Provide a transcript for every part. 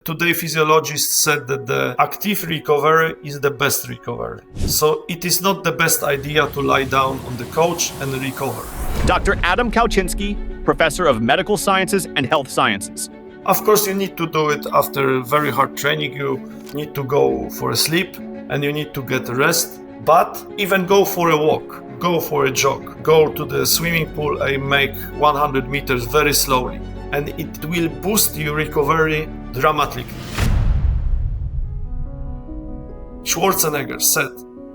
Today, physiologists said that the active recovery is the best recovery. So it is not the best idea to lie down on the couch and recover. Dr. Adam Kawczyński, professor of medical sciences and health sciences. Of course, you need to do it after very hard training. You need to go for a sleep and you need to get rest. But even go for a walk, go for a jog, go to the swimming pool and make 100 meters very slowly. And it will boost your recovery dramatically. Schwarzenegger said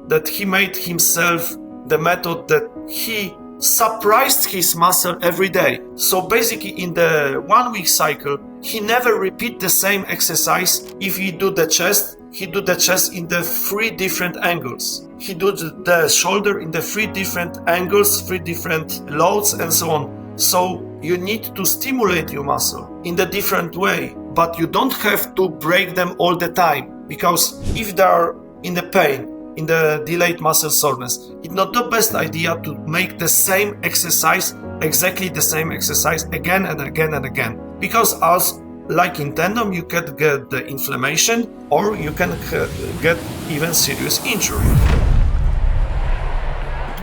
that he made himself the method that he surprised his muscle every day. So basically in the 1 week cycle, he never repeat the same exercise. If he do the chest, he do the chest in the 3 different angles. He do the shoulder in the 3 different angles, 3 different loads and so on. So you need to stimulate your muscle in a different way, but you don't have to break them all the time, because if they are in the pain, in the delayed muscle soreness, it's not the best idea to make the same exercise, exactly the same exercise again and again and again. Because as like in tendon, you can get the inflammation or you can get even serious injury.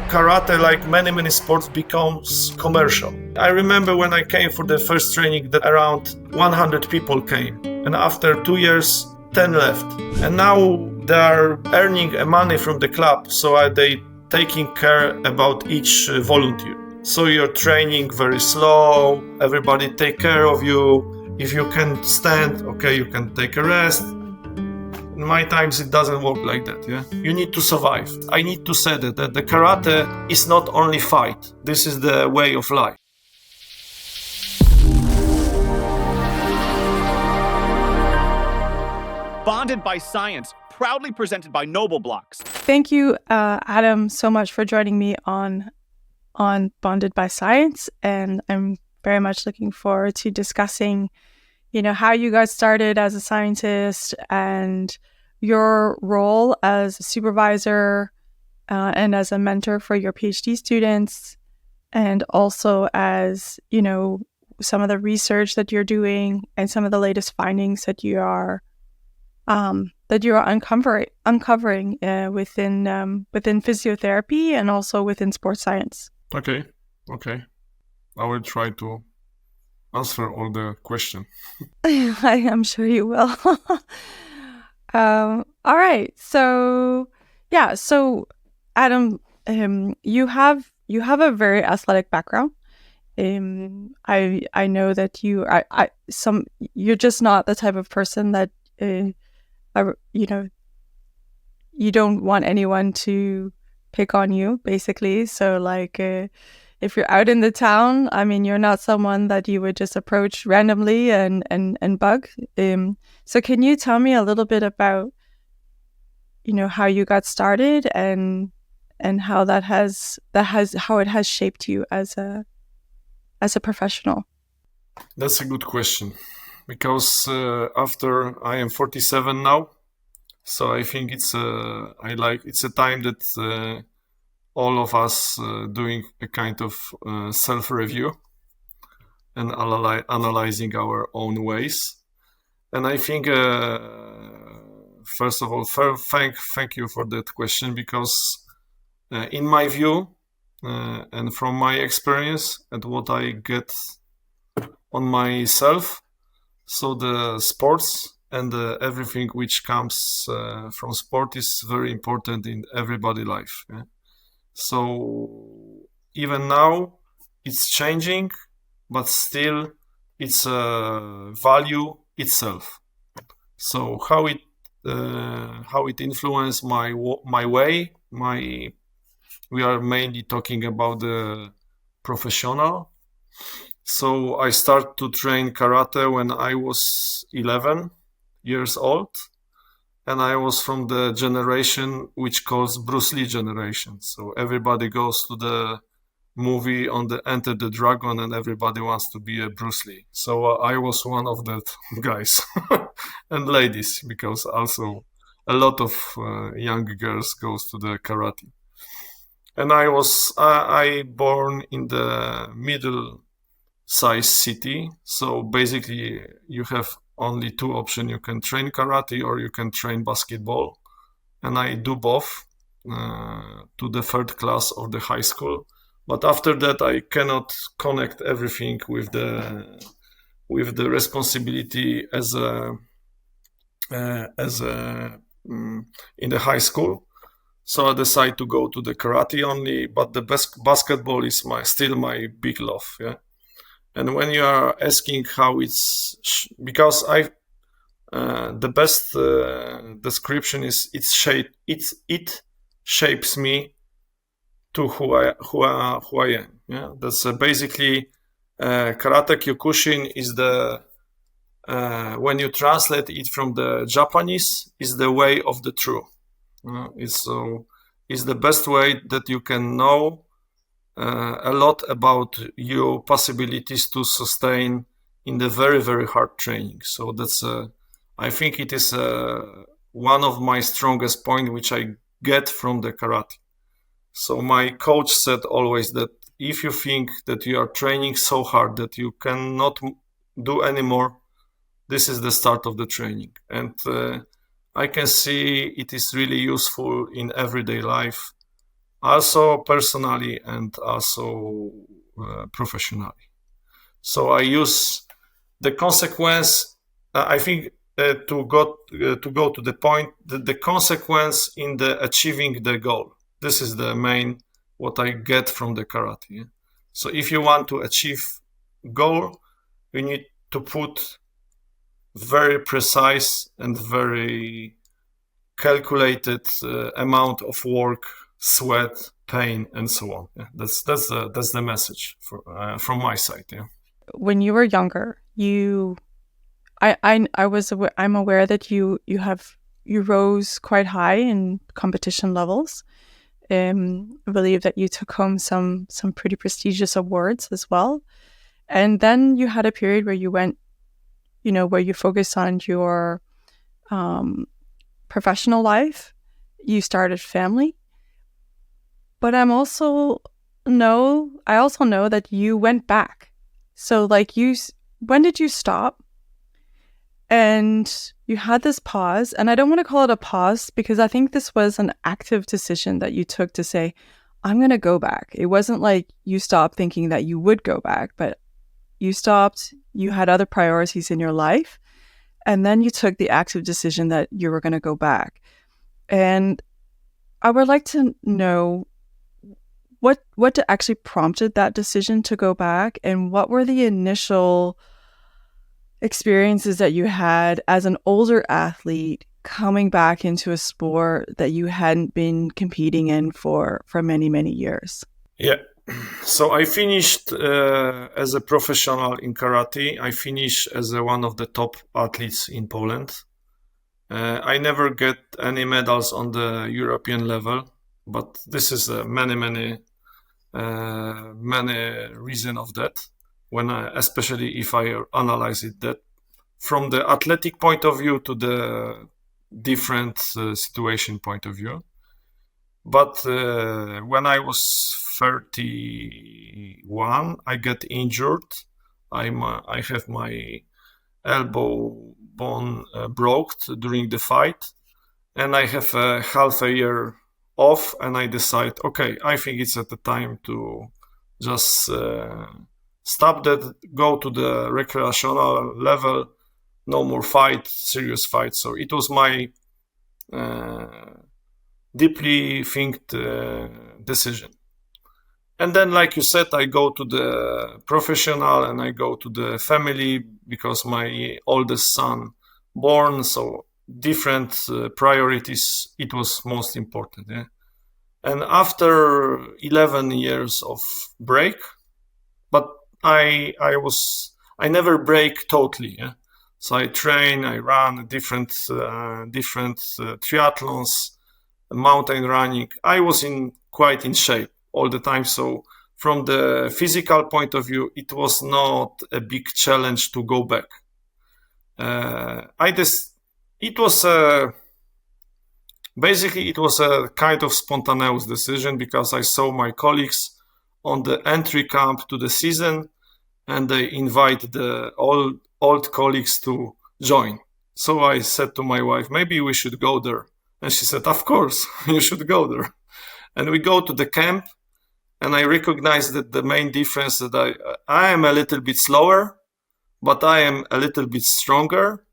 Karate, like many sports, becomes commercial. I remember when I came for the first training that around 100 people came, and after 2 years 10 left, and now they are earning money from the club, so are they taking care about each volunteer. So you're training very slow, everybody take care of you. If you can stand, okay, you can take a rest. In my times, it doesn't work like that, yeah? You need to survive. I need to say that the karate is not only fight. This is the way of life. Bonded by Science, proudly presented by Noble Blocks. Thank you, Adam, so much for joining me on Bonded by Science. And I'm very much looking forward to discussing, how you got started as a scientist and your role as a supervisor and as a mentor for your PhD students, and also as, some of the research that you're doing and some of the latest findings that you are uncovering within physiotherapy and also within sports science. Okay. I will try to answer all the questions. I am sure you will. All right. So Adam, you have a very athletic background. I know that you're just not the type of person that you don't want anyone to pick on you, basically. So like if you're out in the town, you're not someone that you would just approach randomly and bug. So can you tell me a little bit about, how you got started and how how it has shaped you as a professional? That's a good question, because after I am 47 now, so I think it's a time that all of us doing a kind of self-review and analyzing our own ways. And I think, first of all, thank you for that question, because in my view and from my experience and what I get on myself, so the sports and everything which comes from sport is very important in everybody's life. Yeah? So even now it's changing, but still it's a value itself. So how it influenced my way, we are mainly talking about the professional. So I started to train karate when I was 11 years old. And I was from the generation which calls Bruce Lee generation. So everybody goes to the movie on the Enter the Dragon and everybody wants to be a Bruce Lee. So I was one of that guys and ladies, because also a lot of young girls goes to the karate. And I born in the middle-sized city. So basically you have only two options. You can train karate or you can train basketball. And I do both to the third class of the high school. But after that, I cannot connect everything with the responsibility as a in the high school. So I decided to go to the karate only, but the basketball is still my big love. Yeah. And when you are asking how it's, because the best description is it shapes me to who I am. Yeah, that's basically Karate Kyokushin is the when you translate it from the Japanese, is the way of the true. It's the best way that you can know a lot about your possibilities to sustain in the very, very hard training. So that's I think it is one of my strongest points, which I get from the karate. So my coach said always that if you think that you are training so hard that you cannot do anymore, this is the start of the training. And I can see it is really useful in everyday life, also personally and also professionally. So I use the consequence, I think to go to the point, the consequence in the achieving the goal. This is the main, what I get from the karate. Yeah? So if you want to achieve goal, you need to put very precise and very calculated amount of work, sweat, pain, and so on. Yeah, that's the message from my side. Yeah. When you were younger, I'm aware that you rose quite high in competition levels. I believe that you took home some pretty prestigious awards as well. And then you had a period where you went, where you focused on your professional life. You started family. But I also know that you went back. So when did you stop? And you had this pause, and I don't want to call it a pause because I think this was an active decision that you took to say, I'm going to go back. It wasn't like you stopped thinking that you would go back, but you stopped, you had other priorities in your life, and then you took the active decision that you were going to go back. And I would like to know what actually prompted that decision to go back, and what were the initial experiences that you had as an older athlete coming back into a sport that you hadn't been competing in for many, many years? Yeah. So I finished as a professional in karate. I finished as one of the top athletes in Poland. I never get any medals on the European level, but this is many reasons of that. Especially if I analyze it, that from the athletic point of view to the different situation point of view. But when I was 31, I get injured. I have my elbow bone broke during the fight, and I have half a year off, and I decide, okay, I think it's at the time to just stop that, go to the recreational level, no more serious fight. So it was my deeply think decision. And then, like you said, I go to the professional and I go to the family because my oldest son born, so different priorities, it was most important. Yeah? And after 11 years of break, but I never break totally. Yeah? So I train, I run different triathlons, mountain running. I was quite in shape all the time. So from the physical point of view, it was not a big challenge to go back. It was basically it was a kind of spontaneous decision because I saw my colleagues on the entry camp to the season, and they invite the old colleagues to join. So I said to my wife, maybe we should go there. And she said, of course, you should go there. And we go to the camp, and I recognize that the main difference that I am a little bit slower, but I am a little bit stronger.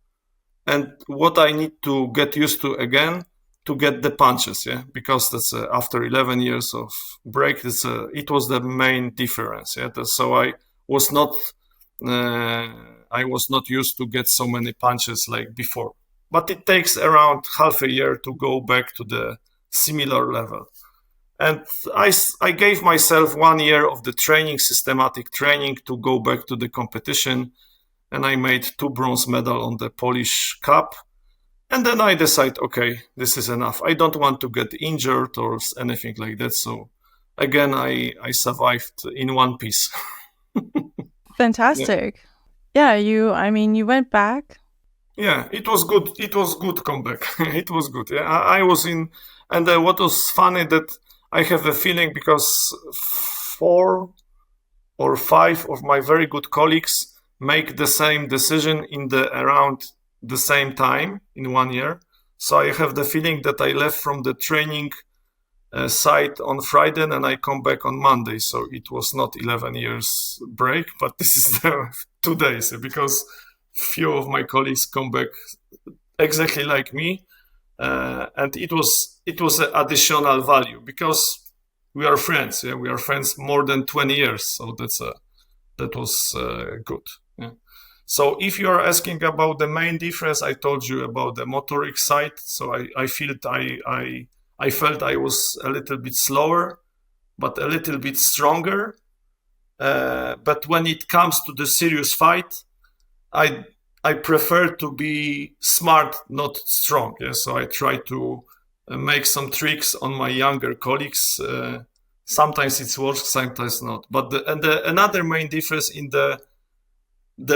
And what I need to get used to again, to get the punches, yeah, because that's after 11 years of break, it was the main difference, yeah. So I was not used to get so many punches like before, but it takes around half a year to go back to the similar level. And I gave myself 1 year of the training, systematic training, to go back to the competition. And I made 2 bronze medals on the Polish Cup. And then I decided, okay, this is enough. I don't want to get injured or anything like that. So again, I survived in one piece. Fantastic. Yeah, you went back. Yeah, it was good. It was good comeback. It was good. Yeah, I was in, and what was funny that I have a feeling because 4 or 5 of my very good colleagues make the same decision in around the same time in 1 year. So I have the feeling that I left from the training site on Friday and I come back on Monday. So it was not 11 years break, but this is the 2 days, because few of my colleagues come back exactly like me. And it was an additional value because we are friends. Yeah, we are friends more than 20 years. So that was good. Yeah. So if you are asking about the main difference, I told you about the motoric side. So I felt I was a little bit slower, but a little bit stronger. But when it comes to the serious fight, I prefer to be smart, not strong. Yeah? So I try to make some tricks on my younger colleagues. Sometimes it works, sometimes not. But another main difference in the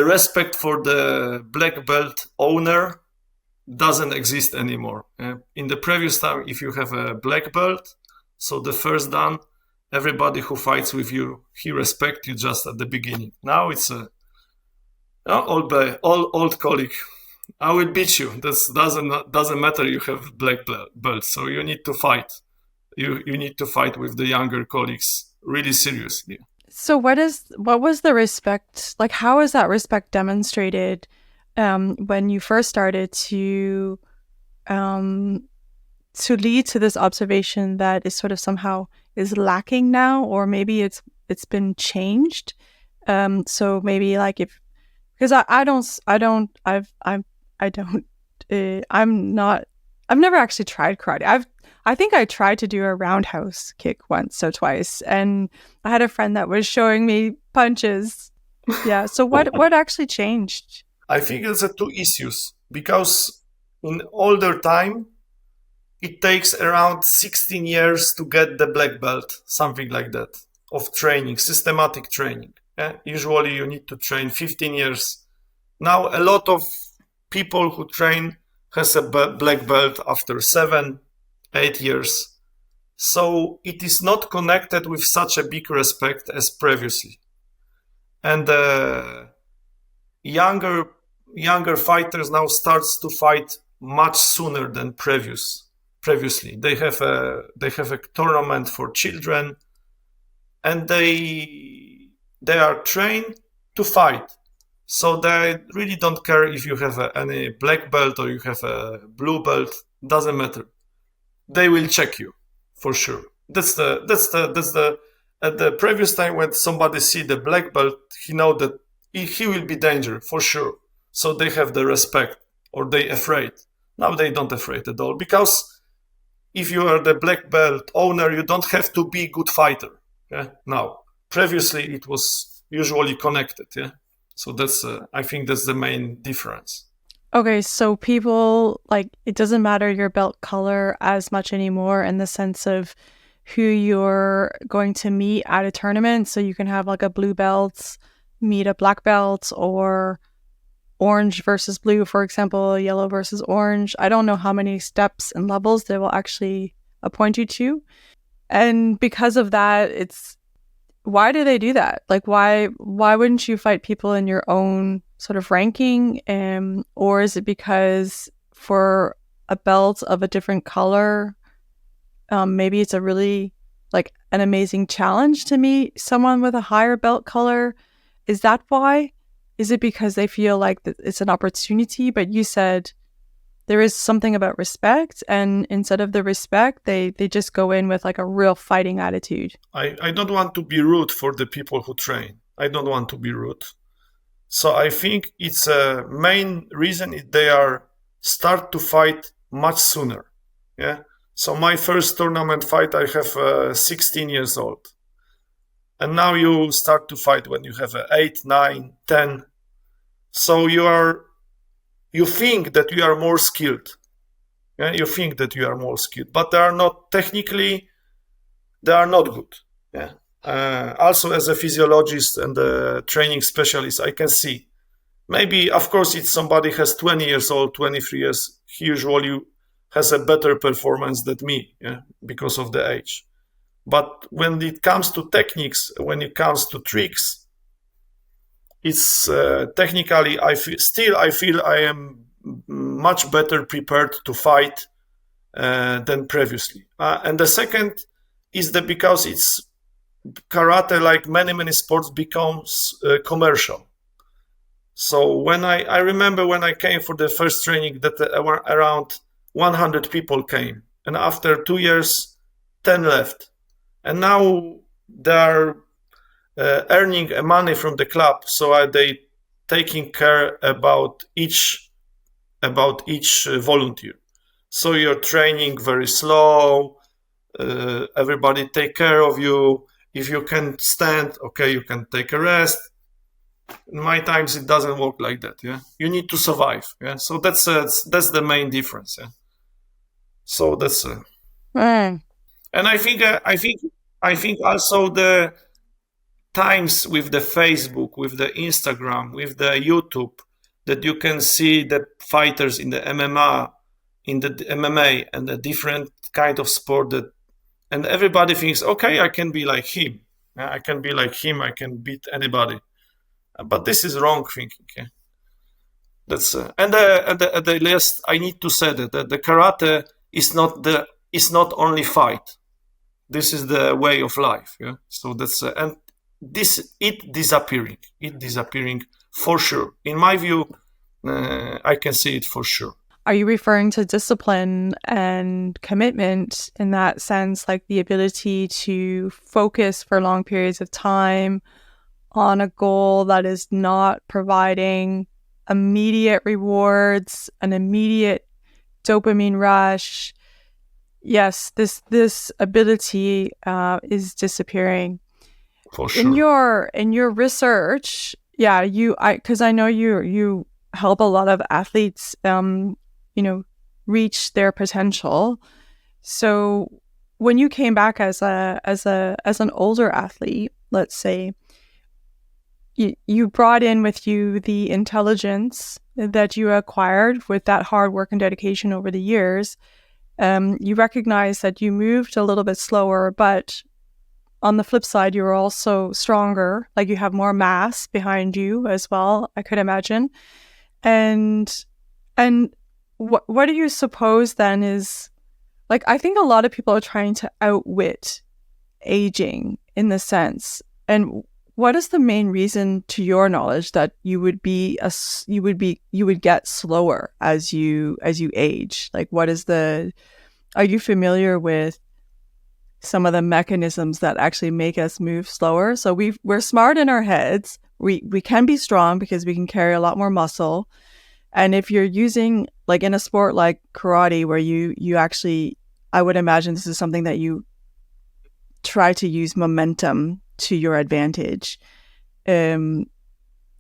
respect for the black belt owner doesn't exist anymore. In the previous time, if you have a black belt, so the first dan, everybody who fights with you, he respects you just at the beginning. Now it's a old colleague. I will beat you. That doesn't matter. You have black belt, so you need to fight. You need to fight with the younger colleagues really seriously. So what was the respect like? How is that respect demonstrated when you first started to lead to this observation that is sort of somehow is lacking now, or maybe it's been changed? So maybe like because I've never actually tried karate. I think I tried to do a roundhouse kick once or twice, and I had a friend that was showing me punches. Yeah. So what actually changed? I think it's 2 issues, because in older time, it takes around 16 years to get the black belt, something like that, of training, systematic training. Yeah? Usually you need to train 15 years. Now a lot of people who train has a black belt after 7, 8 years. So it is not connected with such a big respect as previously. And younger fighters now starts to fight much sooner than previously. They have a tournament for children, and they are trained to fight. So they really don't care if you have any black belt or you have a blue belt. Doesn't matter. They will check you for sure. That's the at the previous time when somebody see the black belt, he know that he will be danger for sure. So they have the respect, or they afraid. Now they don't afraid at all, because if you are the black belt owner, you don't have to be good fighter. Yeah. Now previously it was usually connected. Yeah. So that's I think that's the main difference. Okay, so people, like, it doesn't matter your belt color as much anymore in the sense of who you're going to meet at a tournament. So you can have like a blue belt meet a black belt, or orange versus blue, for example, yellow versus orange. I don't know how many steps and levels they will actually appoint you to. And because of that, why do they do that? Like, why wouldn't you fight people in your own sort of ranking, or is it because for a belt of a different color, maybe it's a really like an amazing challenge to meet someone with a higher belt color? Is that why? Is it because they feel like it's an opportunity? But you said there is something about respect, and instead of the respect, they just go in with like a real fighting attitude. I don't want to be rude for the people who train. I don't want to be rude. So I think it's a main reason they are start to fight much sooner. Yeah. So my first tournament fight, I have 16 years old. And now you start to fight when you have 8, 9, 10. So you think that you are more skilled. Yeah? You think that you are more skilled, but they are not technically, they are not good. Yeah. Also, as a physiologist and a training specialist, I can see maybe, of course, if somebody has 20 years old, 23 years, he usually has a better performance than me, yeah, because of the age. But when it comes to techniques, when it comes to tricks, it's technically, I feel I am much better prepared to fight than previously. And the second is that because it's karate, like many sports, becomes commercial. So when I remember when I came for the first training that around 100 people came, and after 2 years, 10 left. And now they're earning money from the club, so are they taking care about each volunteer. So you're training very slow, everybody take care of you. If you can stand, okay, you can take a rest. In my times, it doesn't work like that. Yeah, you need to survive. Yeah, so that's the main difference. Yeah, so that's. And I think also the times with the Facebook, with the Instagram, with the YouTube, that you can see the fighters in the MMA, and the different kind of sport that, and everybody thinks, okay, I can be like him. I can be like him. I can beat anybody. But this is wrong thinking. Yeah? That's and the last I need to say that the karate is not only fight. This is the way of life. Yeah. So that's and it disappearing for sure. In my view, I can see it for sure. Are you referring to discipline and commitment in that sense, like the ability to focus for long periods of time on a goal that is not providing immediate rewards, an immediate dopamine rush? Yes, this ability is disappearing. For sure. In your research, yeah, because I know you help a lot of athletes, reach their potential. So when you came back as an older athlete, let's say, you brought in with you the intelligence that you acquired with that hard work and dedication over the years. You recognize that you moved a little bit slower, but on the flip side, you're also stronger. Like you have more mass behind you as well, I could imagine. And what do you suppose then is, like, I think a lot of people are trying to outwit aging in the sense. And what is the main reason, to your knowledge, that you would get slower as you age? Like, are you familiar with some of the mechanisms that actually make us move slower? So we're smart in our heads. We can be strong because we can carry a lot more muscle. And if you're using, like in a sport like karate, where you actually, I would imagine this is something that you try to use momentum to your advantage. Your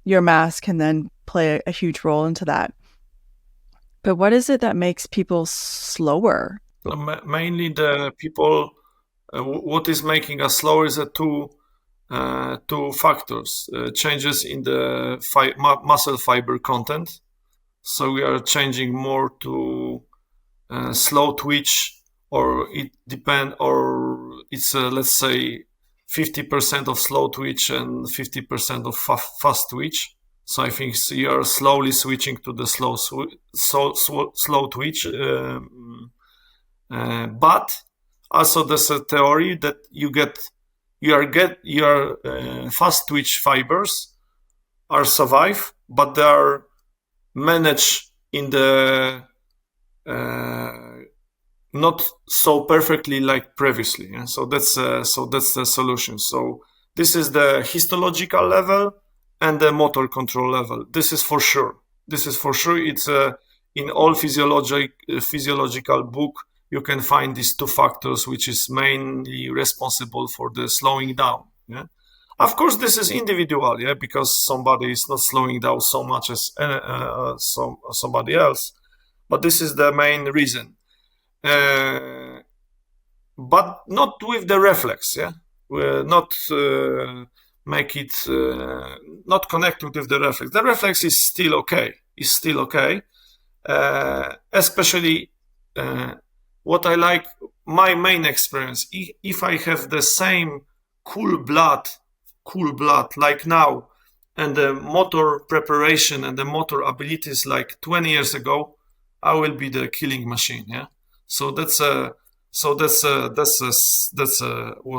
mass can then play a huge role into that. But what is it that makes people slower? Mainly the people, what is making us slower is two factors, changes in the muscle fiber content. So we are changing more to slow twitch, or it's let's say 50% of slow twitch and 50% of fast twitch. So I think you're slowly switching to the slow twitch. But also there's a theory that your fast twitch fibers are survive, but they are managed in the not so perfectly like previously. Yeah? So that's the solution. So this is the histological level and the motor control level. This is for sure. It's in all physiological book you can find these two factors, which is mainly responsible for the slowing down. Yeah. Of course, this is individual, yeah, because somebody is not slowing down so much as somebody else. But this is the main reason. But not with the reflex, yeah. Not make it not connected with the reflex. The reflex is still okay. Especially what I like, my main experience. If I have the same cool blood like now, and the motor preparation and the motor abilities like 20 years ago, I will be the killing machine. Yeah. So that's what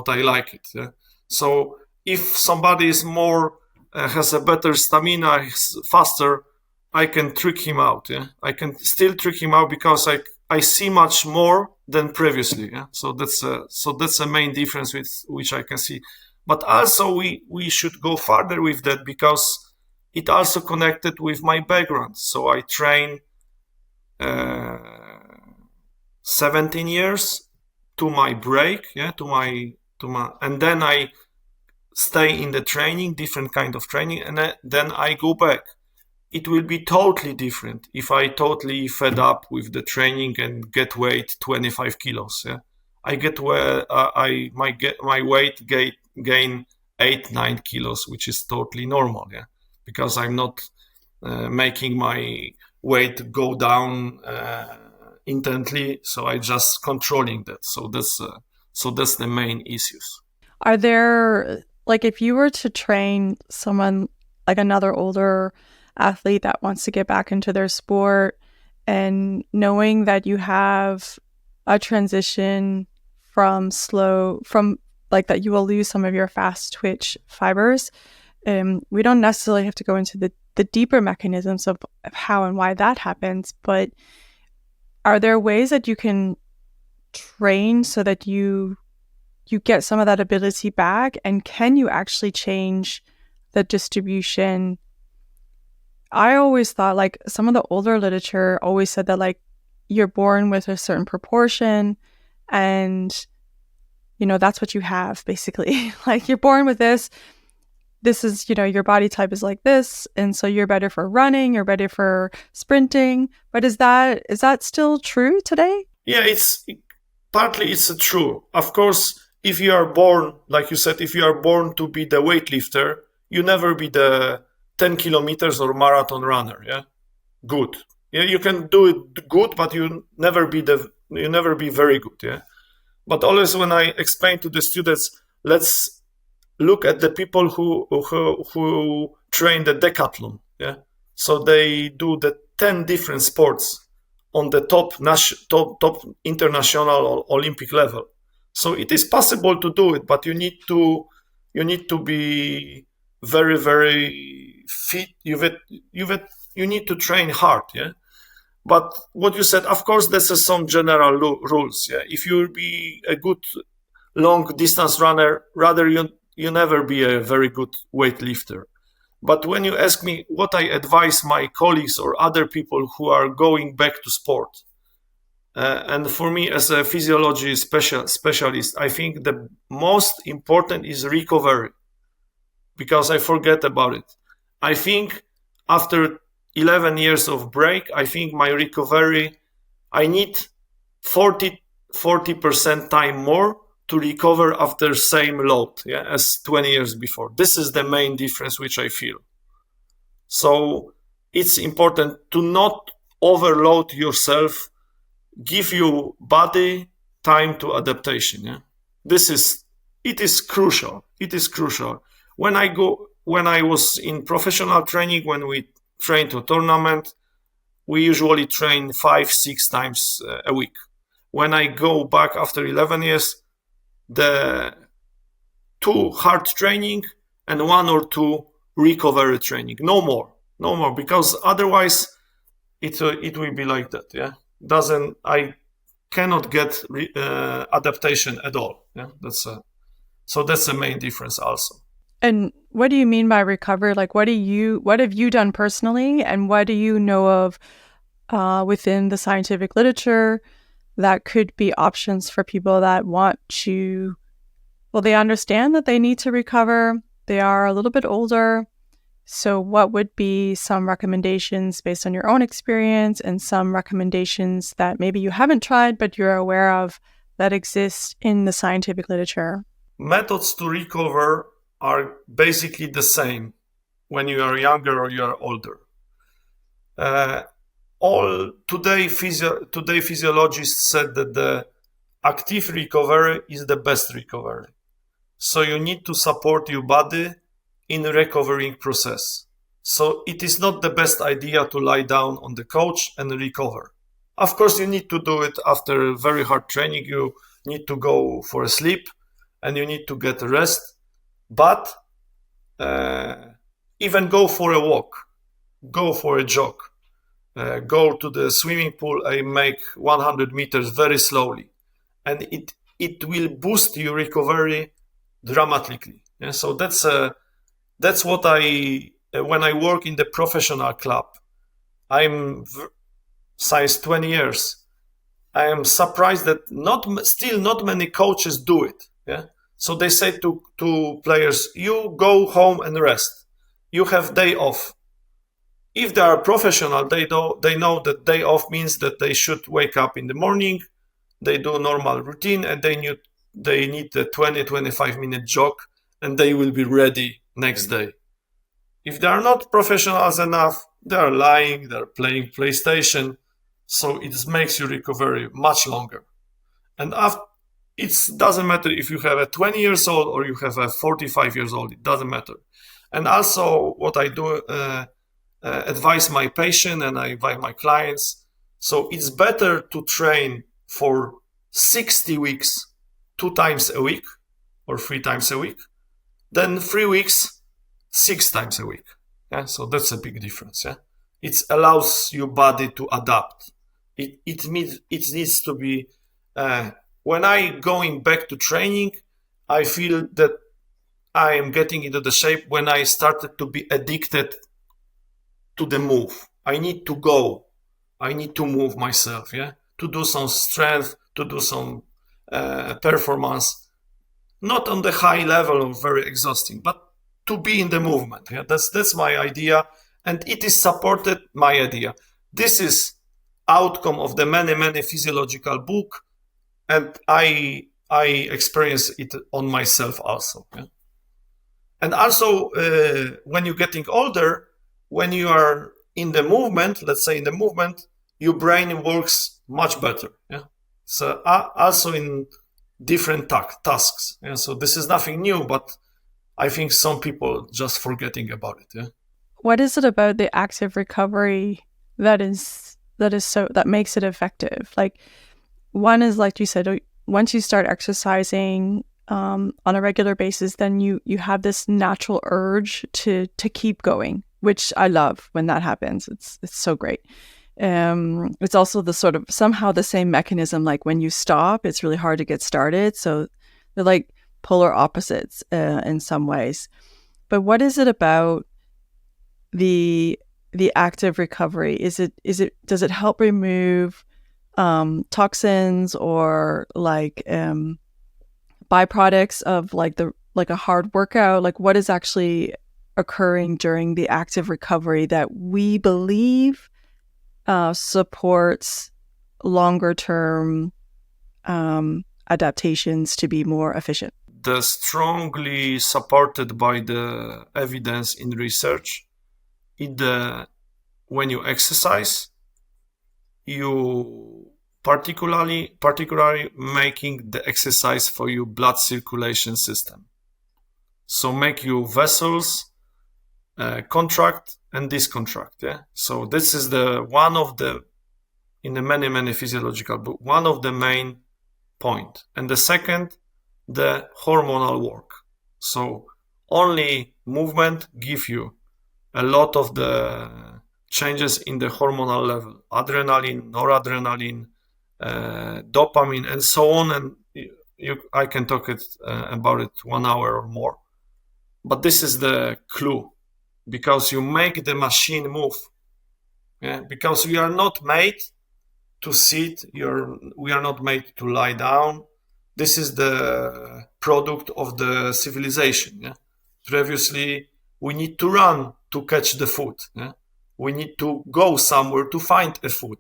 I like it. Yeah. So if somebody is more has a better stamina, is faster, I can trick him out. Yeah, I can still trick him out because I see much more than previously. Yeah, so that's a main difference with which I can see. But also we should go further with that because it also connected with my background. So I train 17 years to my break, yeah, to my, and then I stay in the training, different kind of training, and then I go back. It will be totally different if I totally fed up with the training and get weight 25 kilos. Yeah, I get where I might get my weight gain 8-9 kilos, which is totally normal. Yeah, because I'm not making my weight go down intently, so I just controlling that. So that's the main issues. Are there, like, if you were to train someone like another older athlete that wants to get back into their sport, and knowing that you have a transition from like that you will lose some of your fast twitch fibers, we don't necessarily have to go into the deeper mechanisms of how and why that happens, but are there ways that you can train so that you get some of that ability back? And can you actually change the distribution? I always thought, like, some of the older literature always said that, like, you're born with a certain proportion and, you know, that's what you have, basically. Like, you're born with this is, you know, your body type is like this, and so you're better for running, you're better for sprinting. But is that still true today? Yeah, it's partly true. Of course, if you are born, like you said, if you are born to be the weightlifter, you never be the 10 kilometers or marathon runner. Yeah, good. Yeah, you can do it good, but you never be very good. Yeah, but always when I explain to the students, let's look at the people who train the decathlon. Yeah, so they do the 10 different sports on the top international or Olympic level. So it is possible to do it, but you need to be very, very fit. You need to train hard. Yeah. But what you said, of course, there's some general rules. Yeah. If you be a good long distance runner, rather you never be a very good weightlifter. But when you ask me what I advise my colleagues or other people who are going back to sport, and for me as a physiology specialist, I think the most important is recovery, because I forget about it. I think after 11 years of break, I think my recovery, I need 40% time more to recover after same load, yeah, as 20 years before. This is the main difference which I feel. So it's important to not overload yourself, give your body time to adaptation. Yeah, it is crucial. When I go when I was in professional training, when we train to tournament, we usually train 5-6 times a week. When I go back after 11 years, the 2 hard training and 1 or 2 recovery training. No more, because otherwise it will be like that. Yeah, I cannot get adaptation at all. Yeah, so that's the main difference also. And what do you mean by recover? Like, what have you done personally, and what do you know of within the scientific literature that could be options for people that want to, well, they understand that they need to recover, they are a little bit older. So what would be some recommendations based on your own experience, and some recommendations that maybe you haven't tried but you're aware of that exist in the scientific literature? Methods to recover are basically the same when you are younger or you are older. Today physiologists said that the active recovery is the best recovery. So you need to support your body in the recovering process. So it is not the best idea to lie down on the couch and recover. Of course, you need to do it after very hard training. You need to go for a sleep and you need to get a rest. But even go for a walk, go for a jog, go to the swimming pool and make 100 meters very slowly. And it will boost your recovery dramatically. Yeah? So that's what when I work in the professional club, I'm since 20 years, I am surprised that still not many coaches do it. Yeah. So they say to players, you go home and rest. You have day off. If they are professional, they know that day off means that they should wake up in the morning, they do normal routine, and they need a 20-25 minute jog, and they will be ready next day. If they are not professionals enough, they are lying, they are playing PlayStation, so it makes your recovery much longer. And it doesn't matter if you have a 20 years old or you have a 45 years old, it doesn't matter. And also what I do, advise my patient and I advise my clients. So it's better to train for 60 weeks, 2 times a week or 3 times a week, than 3 weeks, 6 times a week. Yeah, so that's a big difference. Yeah, it allows your body to adapt. It needs to be. When I going back to training, I feel that I am getting into the shape when I started to be addicted to the move. I need to go. I need to move myself. Yeah, to do some strength, to do some performance, not on the high level or very exhausting, but to be in the movement. Yeah, that's my idea, and it is supported. My idea. This is outcome of the many physiological book, and I experience it on myself also. Yeah? And also when you're getting older, when you are in the movement, let's say in the movement, your brain works much better. Yeah. So also in different tasks. Yeah? So this is nothing new, but I think some people just forgetting about it. Yeah. What is it about the active recovery that makes it effective? Like, one is, like you said, once you start exercising on a regular basis, then you have this natural urge to keep going, which I love when that happens. It's so great. It's also the sort of somehow the same mechanism. Like when you stop, it's really hard to get started. So they're like polar opposites in some ways. But what is it about the active recovery? Does it help remove toxins or like byproducts of like a hard workout? Like, what is actually occurring during the active recovery that we believe supports longer term adaptations to be more efficient? The strongly supported by the evidence in research, when you exercise, you particularly making the exercise for your blood circulation system. So make your vessels contract and discontract. Yeah. So this is the one of the, in the many physiological book, one of the main point. And the second, the hormonal work. So only movement give you a lot of the changes in the hormonal level, adrenaline, noradrenaline, dopamine, and so on. And I can talk about it 1 hour or more. But this is the clue, because you make the machine move. Yeah? Because we are not made to sit, we are not made to lie down. This is the product of the civilization. Yeah? Previously, we need to run to catch the food. Yeah? We need to go somewhere to find a food.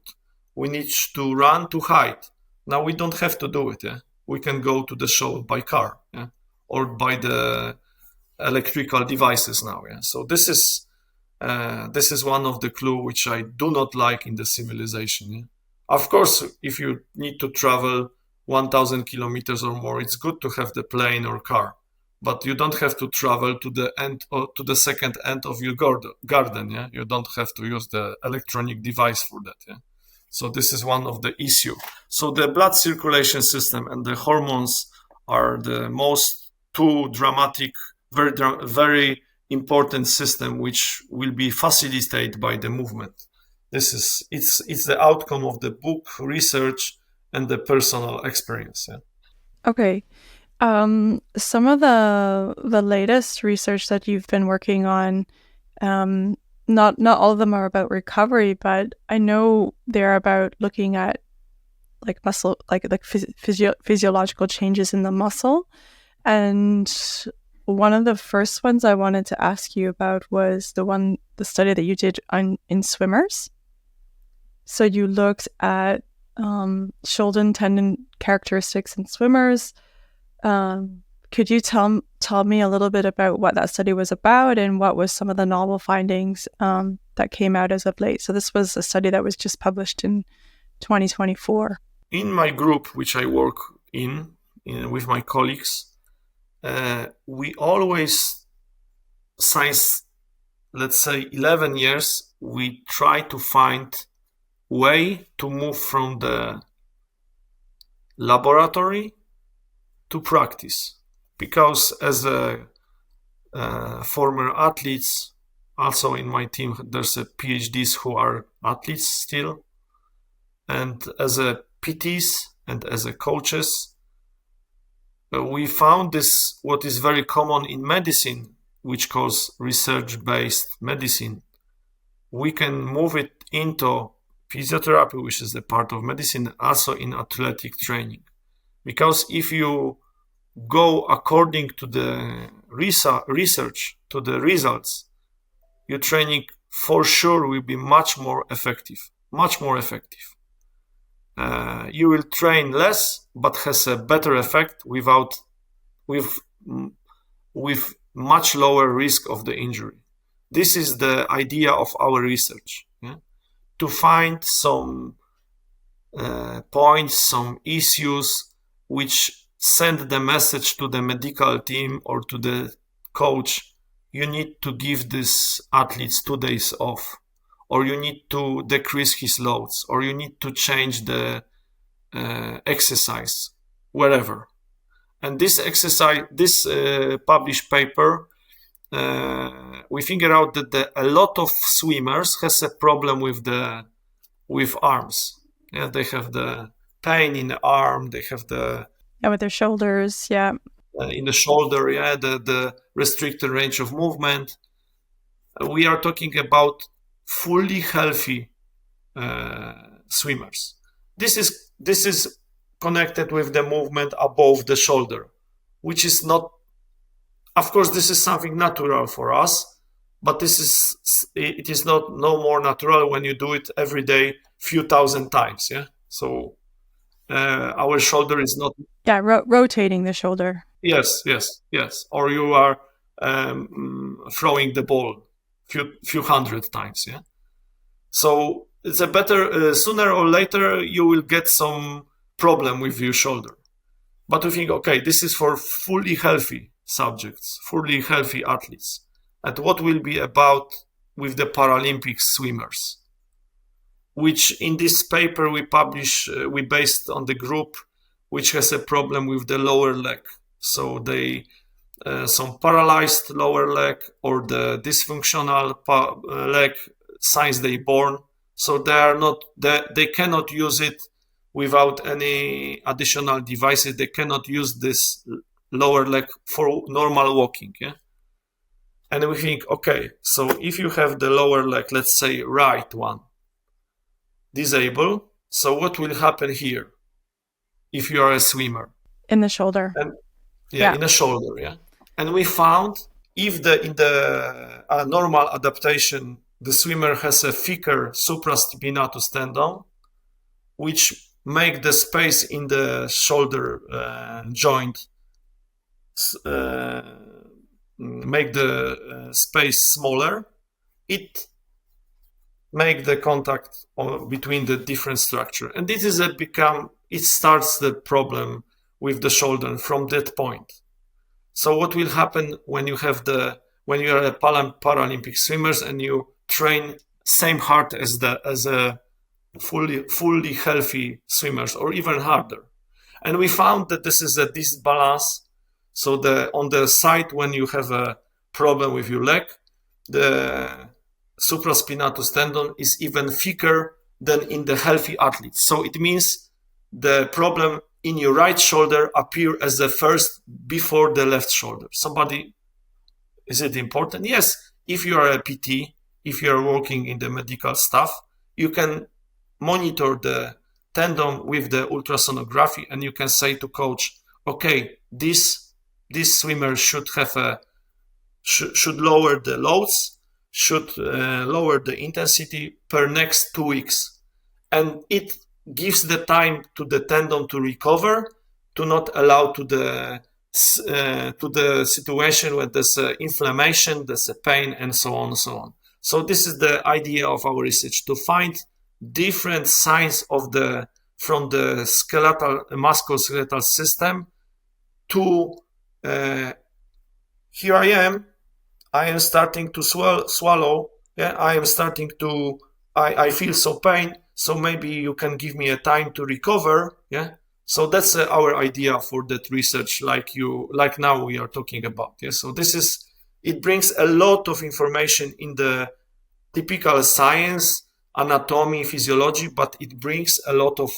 We need to run to hide. Now we don't have to do it. Yeah? We can go to the show by car, yeah? Or by the electrical devices now. Yeah? So this is one of the clue which I do not like in the civilization. Yeah? Of course, if you need to travel 1,000 kilometers or more, it's good to have the plane or car, but you don't have to travel to the end or to the second end of your garden. Yeah, you don't have to use the electronic device for that. Yeah, so this is one of the issue. So the blood circulation system and the hormones are the most two dramatic, very important system which will be facilitated by the movement. It's the outcome of the book research and the personal experience. Yeah. Okay. Some of the latest research that you've been working on, not all of them are about recovery, but I know they're about looking at like muscle, like physiological changes in the muscle. And one of the first ones I wanted to ask you about was the study that you did in swimmers. So you looked at shoulder and tendon characteristics in swimmers. Could you tell me a little bit about what that study was about and what was some of the novel findings that came out as of late? So this was a study that was just published in 2024. In my group, which I work in with my colleagues, we always, since let's say 11 years, we try to find way to move from the laboratory to practice, because as a former athletes, also in my team there's a PhDs who are athletes still, and as a PTs and as a coaches, we found this, what is very common in medicine, which calls research-based medicine. We can move it into physiotherapy, which is a part of medicine, also in athletic training. Because if you go according to the research, to the results, your training for sure will be much more effective. You will train less, but has a better effect with much lower risk of the injury. This is the idea of our research. Yeah? To find some points, some issues which send the message to the medical team or to the coach: you need to give these athletes 2 days off, or you need to decrease his loads, or you need to change the exercise, wherever. And this exercise, this published paper, we figure out that a lot of swimmers has a problem with arms. Yeah, they have the pain in the arm, they have the with their shoulders, in the shoulder, the restricted range of movement. We are talking about fully healthy swimmers. This is connected with the movement above the shoulder, which is not, of course, this is something natural for us, but it is not no more natural when you do it every day, few thousand times. Yeah. So our shoulder is not. Yeah, rotating the shoulder. Yes. Or you are throwing the ball few hundred times. Yeah. So it's a better, sooner or later you will get some problem with your shoulder. But we think, okay, this is for fully healthy subjects, fully healthy athletes. at what will be about with the Paralympic swimmers, which in this paper we publish, we based on the group which has a problem with the lower leg. So they, some paralyzed lower leg or the dysfunctional leg since they born. So they cannot use it without any additional devices. They cannot use this lower leg for normal walking. Yeah. And we think, okay, so if you have the lower leg, let's say right one, disabled, so what will happen here if you are a swimmer? In the shoulder. And, in the shoulder, yeah. And we found if in the normal adaptation, the swimmer has a thicker supraspinatus tendon, which make the space in the shoulder joint, make the space smaller, it make the contact between the different structure. And this is it starts the problem with the shoulder from that point. So what will happen when you are a Paralympic swimmers and you train same hard as a fully healthy swimmers, or even harder? And we found that this is a disbalance. So on the side when you have a problem with your leg, the supraspinatus tendon is even thicker than in the healthy athletes. So it means the problem in your right shoulder appear as the first before the left shoulder. Is it important? Yes. If you are a PT, if you are working in the medical staff, you can monitor the tendon with the ultrasonography, and you can say to coach, okay, this swimmer should lower the loads, should lower the intensity per next 2 weeks. And it gives the time to the tendon to recover, to not allow to the situation where there's inflammation, there's a pain, and so on and so on. So this is the idea of our research, to find different signs from the musculoskeletal system to here I am starting to swallow. Yeah, I feel so pain. So maybe you can give me a time to recover. Yeah. So that's our idea for that research, like now we are talking about. Yeah. So it brings a lot of information in the typical science, anatomy, physiology, but it brings a lot of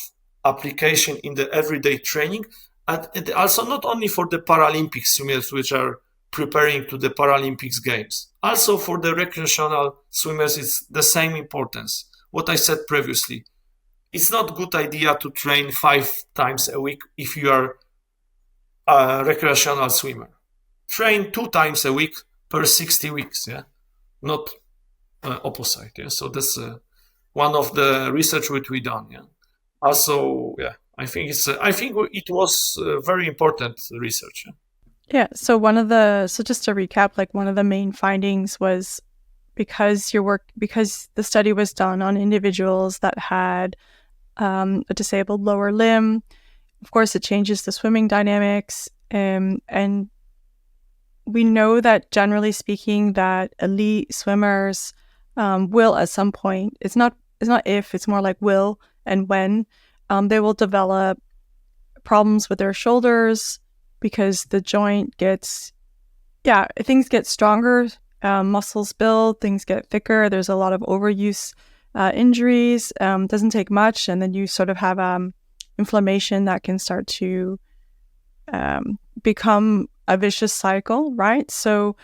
application in the everyday training. And also not only for the Paralympic swimmers, which are preparing to the Paralympics games. Also for the recreational swimmers, it's the same importance. What I said previously, it's not a good idea to train 5 times a week if you are a recreational swimmer. Train 2 times a week per 60 weeks, yeah, not opposite. Yeah, so that's one of the research which we done. Yeah, also, yeah, I think it was very important research. Yeah? Yeah. So just to recap, like one of the main findings was because the study was done on individuals that had a disabled lower limb, of course, it changes the swimming dynamics. And we know that generally speaking, that elite swimmers will at some point, it's not if, it's more like will and when, they will develop problems with their shoulders because the joint things get stronger, muscles build, things get thicker. There's a lot of overuse injuries. Doesn't take much, and then you sort of have inflammation that can start to become a vicious cycle, right? So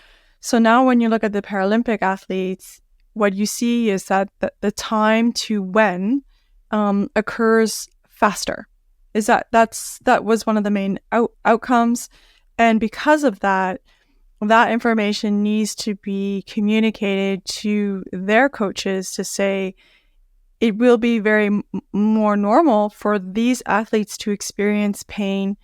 now when you look at the Paralympic athletes, what you see is that the time to when occurs faster. That was one of the main outcomes, and because of that information needs to be communicated to their coaches to say it will be very more normal for these athletes to experience pain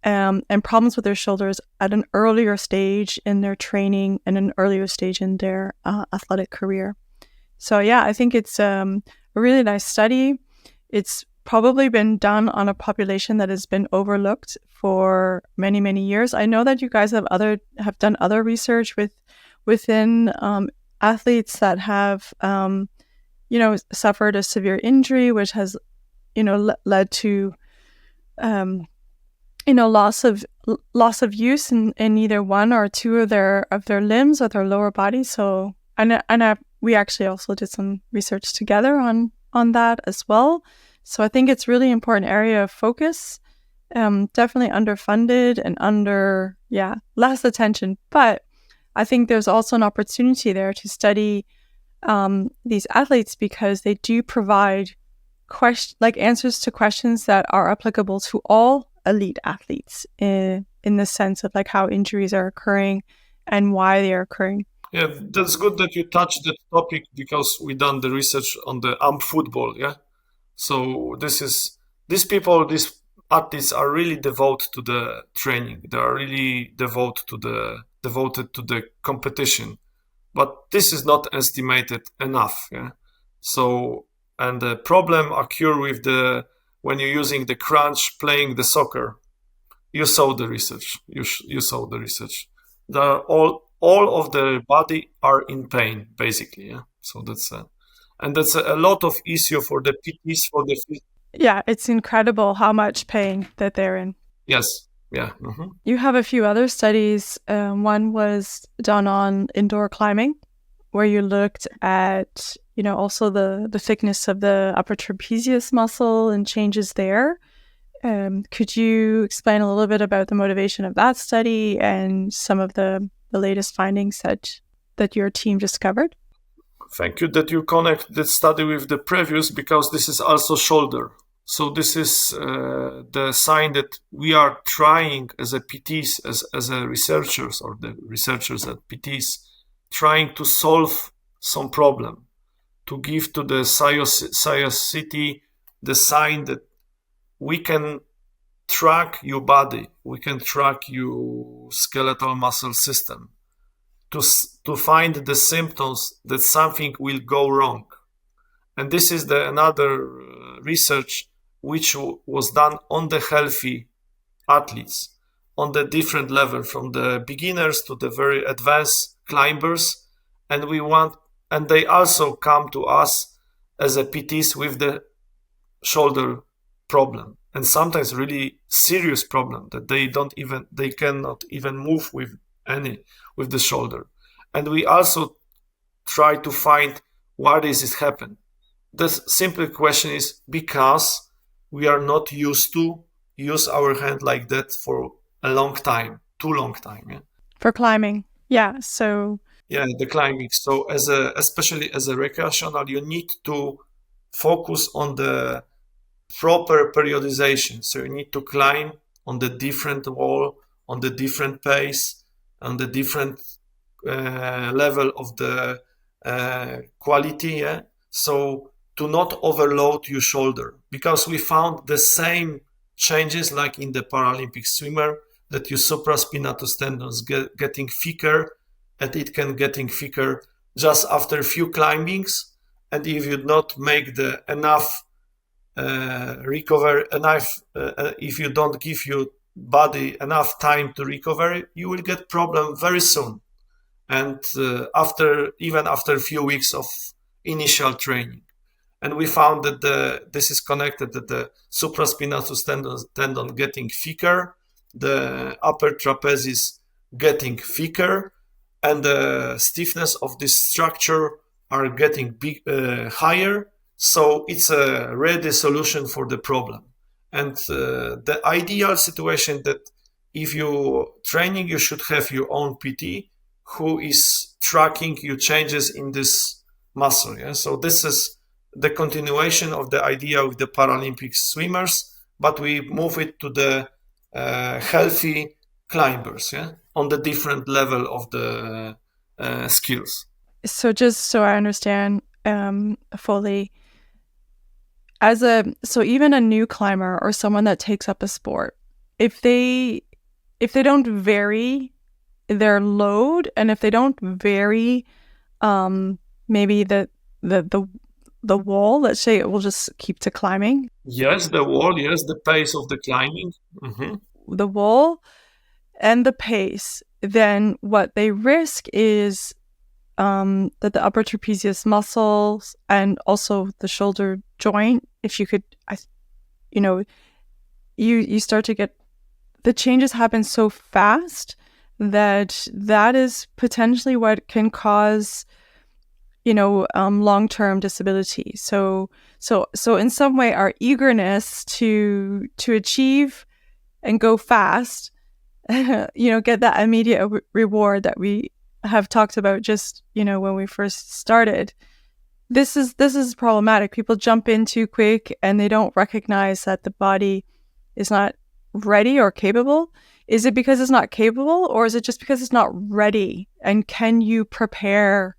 and problems with their shoulders at an earlier stage in their training and an earlier stage in their athletic career. So yeah, I think it's a really nice study. It's probably been done on a population that has been overlooked for many, many years. I know that you guys have done other research with within athletes that have, suffered a severe injury, which has, led to, loss of use in either one or two of their limbs or their lower body. So, we actually also did some research together on that as well. So I think it's really important area of focus. Definitely underfunded and less attention. But I think there's also an opportunity there to study these athletes because they do provide answers to questions that are applicable to all elite athletes in the sense of like how injuries are occurring and why they are occurring. Yeah, that's good that you touched that topic because we done the research on the football. Yeah, so these athletes are really devoted to the training. They are really devoted to the competition, but this is not estimated enough. Yeah, so and the problem occur with when you're using the crunch playing the soccer. You saw the research. You saw the research. They are all of the body are in pain, basically. Yeah. So that's a lot of issue for the PTs for the. Yeah, it's incredible how much pain that they're in. Yes. Yeah. Mm-hmm. You have a few other studies. One was done on indoor climbing, where you looked at also the thickness of the upper trapezius muscle and changes there. Could you explain a little bit about the motivation of that study and some of the latest findings that your team discovered? Thank you that you connect the study with the previous because this is also shoulder. So this is the sign that we are trying as a PTs, as a researchers or the researchers at PTs, trying to solve some problem, to give to the society the sign that we can track your body, we can track your skeletal muscle system to find the symptoms that something will go wrong. And this is another research which was done on the healthy athletes on the different level, from the beginners to the very advanced climbers. And they also come to us as a PTs with the shoulder problem, and sometimes really serious problem that they cannot even move with the shoulder. And we also try to find why this is happen. The simple question is because we are not used to use our hand like that for a long time, too long time. Yeah? For climbing. Yeah. So yeah, the climbing. So especially as a recreational, you need to focus on the proper periodization. So you need to climb on the different wall, on the different pace, on the different level of the quality. Yeah? So to not overload your shoulder, because we found the same changes like in the Paralympic swimmer, that your supraspinatus tendons getting thicker, and it can getting thicker just after a few climbings. And if you not make the enough recover enough, if you don't give your body enough time to recover, you will get problem very soon. And after a few weeks of initial training. And we found that this is connected, that the supraspinatus tendon getting thicker, the upper trapezius getting thicker, and the stiffness of this structure are getting higher. So it's a ready solution for the problem. And the ideal situation that if you training, you should have your own PT who is tracking your changes in this muscle. Yeah? So this is the continuation of the idea with the Paralympic swimmers, but we move it to the healthy climbers, yeah, on the different level of the skills. So just so I understand fully, so even a new climber or someone that takes up a sport, if they don't vary their load, and if they don't vary maybe the wall, let's say, it will just keep to climbing. Yes, the wall, yes, the pace of the climbing. Mm-hmm. The wall and the pace. then what they risk is that the upper trapezius muscles and also the shoulder joint, if you could, you start to get, the changes happen so fast that is potentially what can cause, long-term disability. So in some way, our eagerness to achieve and go fast, get that immediate reward that we have talked about just, when we first started. This is problematic. People jump in too quick and they don't recognize that the body is not ready or capable. Is it because it's not capable, or is it just because it's not ready? And can you prepare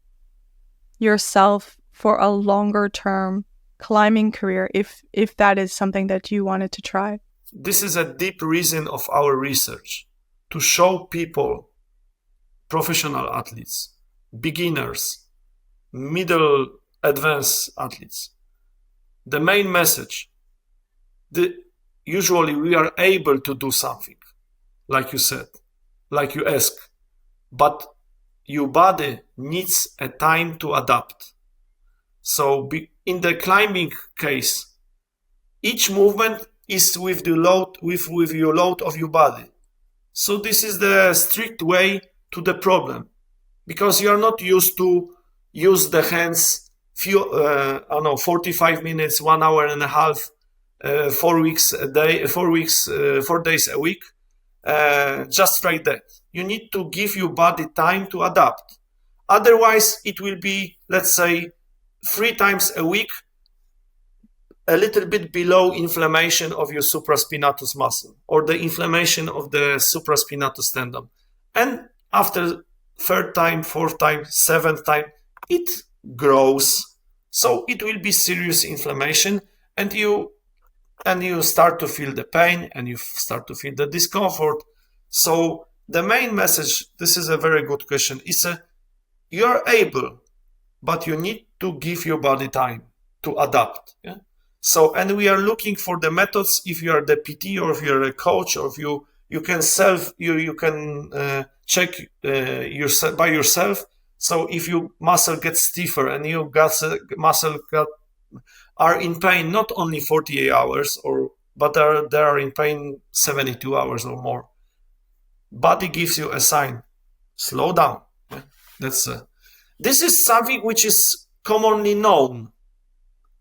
yourself for a longer term climbing career if that is something that you wanted to try? This is a deep reason of our research, to show people, professional athletes, beginners, middle advanced athletes, the main message, usually we are able to do something, like you said, like you ask, but your body needs a time to adapt. So in the climbing case, each movement is with the load, with your load of your body. So this is the strict way to the problem, because you are not used to use the hands 45 minutes, 1 hour and a half, 4 weeks a day, 4 days a week, just like that. You need to give your body time to adapt. Otherwise, it will be, let's say, 3 times a week, a little bit below inflammation of your supraspinatus muscle or the inflammation of the supraspinatus tendon. And after 3rd time, 4th time, 7th time, it grows. So it will be serious inflammation, and you start to feel the pain and you start to feel the discomfort. So the main message, this is a very good question, is you are able, but you need to give your body time to adapt. Yeah? So, and we are looking for the methods. If you are the PT or if you're a coach, or if you can check yourself by yourself. So if your muscle gets stiffer and your muscle are in pain not only 48 hours but they are in pain 72 hours or more, body gives you a sign, slow down. Yeah? This is something which is commonly known.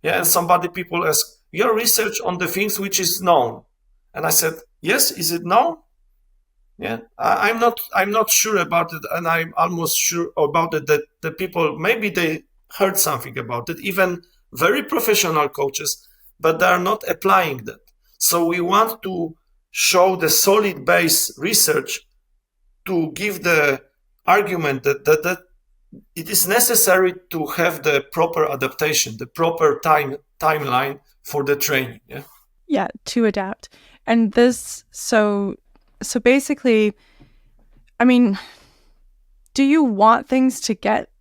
Yeah, and people ask, your research on the things which is known. And I said, yes, is it known? Yeah, I'm not sure about it, and I'm almost sure about it that the people, maybe they heard something about it, even very professional coaches, but they are not applying that. So we want to show the solid base research to give the argument that it is necessary to have the proper adaptation, the proper timeline for the training. Yeah, to adapt. And this, so basically, I mean, do you want things to get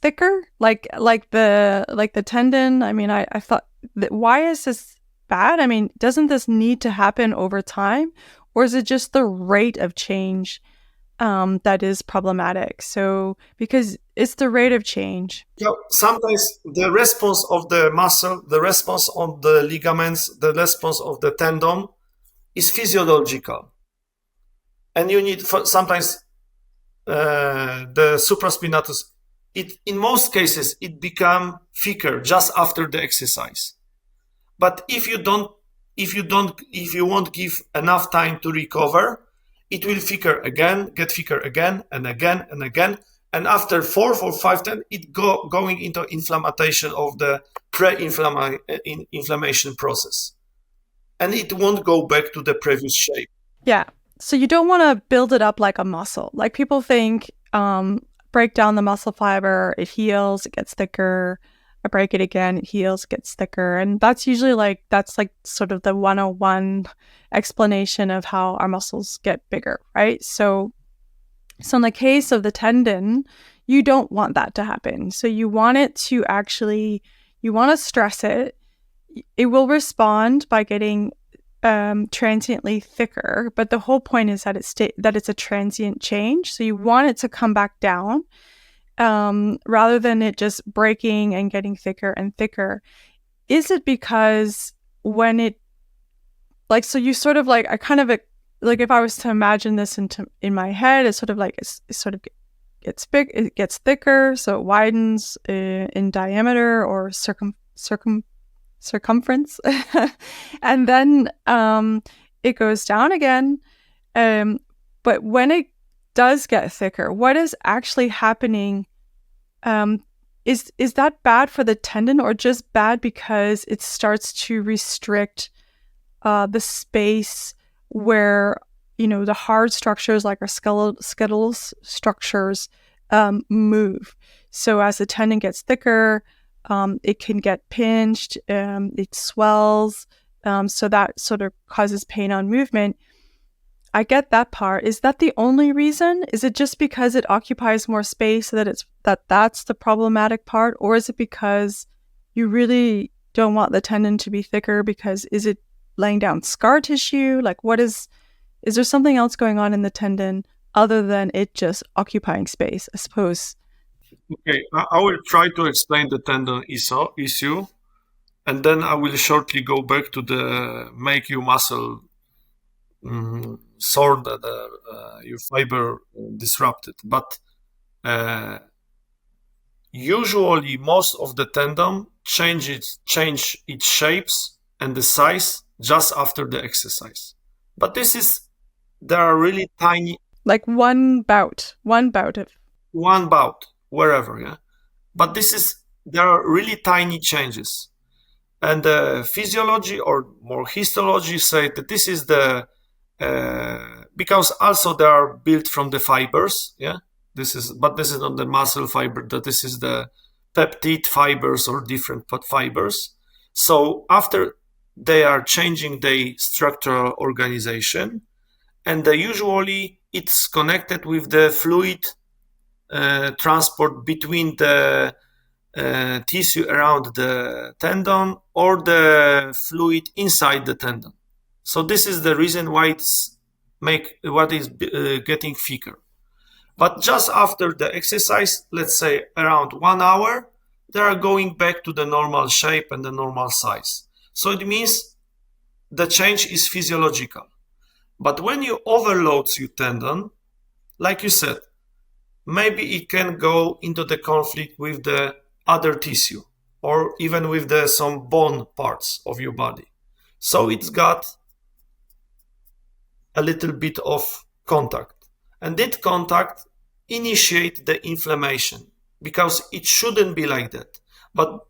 thicker, like the tendon? I mean, I thought that, why is this bad? I mean, doesn't this need to happen over time, or is it just the rate of change that is problematic? So, because it's the rate of change. Yeah, sometimes the response of the muscle, the response of the ligaments, the response of the tendon is physiological. And you need sometimes the supraspinatus. In most cases, it become thicker just after the exercise. But if you won't give enough time to recover, it will get thicker again and again and again. And after 4 or 5 times, it going into inflammation of the pre-inflammation process. And it won't go back to the previous shape. Yeah. So you don't want to build it up like a muscle. Like people think, break down the muscle fiber, it heals, it gets thicker. I break it again, it heals, it gets thicker. And that's usually that's sort of the 101 explanation of how our muscles get bigger, right? So in the case of the tendon, you don't want that to happen. So you want it to you want to stress it. It will respond by getting transiently thicker, but the whole point is that it's a transient change. So you want it to come back down rather than it just breaking and getting thicker and thicker. Is it because when it, like, so you sort of like, I kind of like, if I was to imagine this in my head, it's sort of like it gets big, it gets thicker, so it widens in diameter or circumference, and then it goes down again. But when it does get thicker, what is actually happening? Is that bad for the tendon, or just bad because it starts to restrict the space where, you know, the hard structures like our skeletal structures move? So as the tendon gets thicker, it can get pinched, it swells, so that sort of causes pain on movement. I get that part. Is that the only reason? Is it just because it occupies more space so that that's the problematic part? Or is it because you really don't want the tendon to be thicker because is it laying down scar tissue? Like, is there something else going on in the tendon other than it just occupying space, I suppose? Okay, I will try to explain the tendon issue, and then I will shortly go back to the make your muscle sore, that your fiber disrupted. But usually most of the tendon change its shapes and the size just after the exercise. But there are really tiny, like one bout wherever, yeah. But there are really tiny changes, and physiology or more histology say that this is because also they are built from the fibers, yeah. This is not the muscle fiber. That this is the peptide fibers or different fibers. So after they are changing the structural organization, and usually it's connected with the fluid transport between the tissue around the tendon or the fluid inside the tendon. So this is the reason why what is getting thicker. But just after the exercise, let's say around 1 hour, they are going back to the normal shape and the normal size. So it means the change is physiological. But when you overload your tendon, like you said, maybe it can go into the conflict with the other tissue or even with some bone parts of your body. So it's got a little bit of contact. And that contact initiate the inflammation, because it shouldn't be like that. But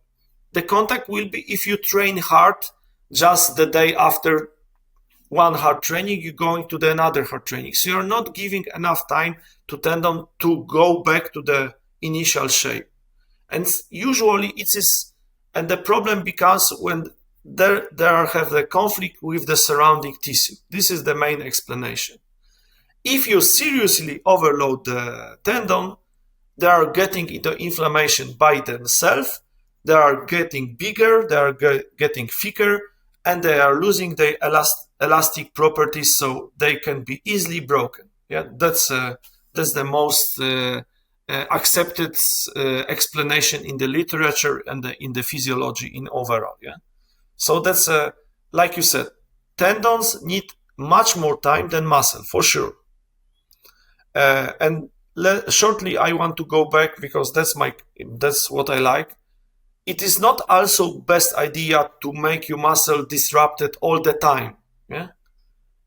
the contact will be if you train hard just the day after one hard training, you're going to another hard training. So you're not giving enough time to tendon to go back to the initial shape. And usually and the problem becomes when there have the conflict with the surrounding tissue. This is the main explanation. If you seriously overload the tendon, they are getting into inflammation by themselves. They are getting bigger, they are getting thicker, and they are losing their elastic properties, so they can be easily broken. Yeah, that's the most accepted explanation in the literature and in the physiology in overall. Yeah, so that's like you said, tendons need much more time than muscle for sure. And shortly, I want to go back because that's what I like. It is not also best idea to make your muscle disrupted all the time. Yeah,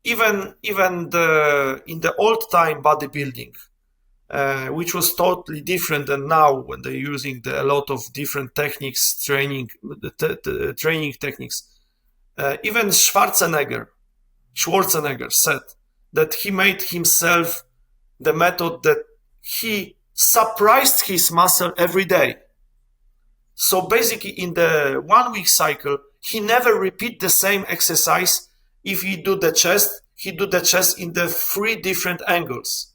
even in the old time bodybuilding, which was totally different than now when they're using a lot of different techniques, training techniques. Even Schwarzenegger said that he made himself the method that he surprised his muscle every day. So basically in the 1 week cycle, he never repeat the same exercise. If he do the chest in the 3 different angles.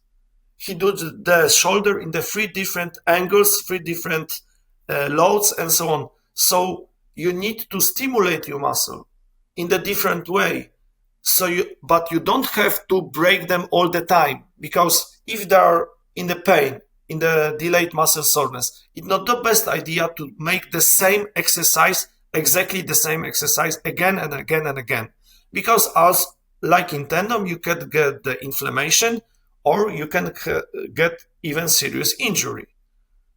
He do the shoulder in the 3 different angles, 3 different loads and so on. So you need to stimulate your muscle in a different way. But you don't have to break them all the time, because if they are in the pain, in the delayed muscle soreness, it's not the best idea to make the same exercise, exactly the same exercise again and again and again. Because also, like in tendon, you can get the inflammation, or you can get even serious injury.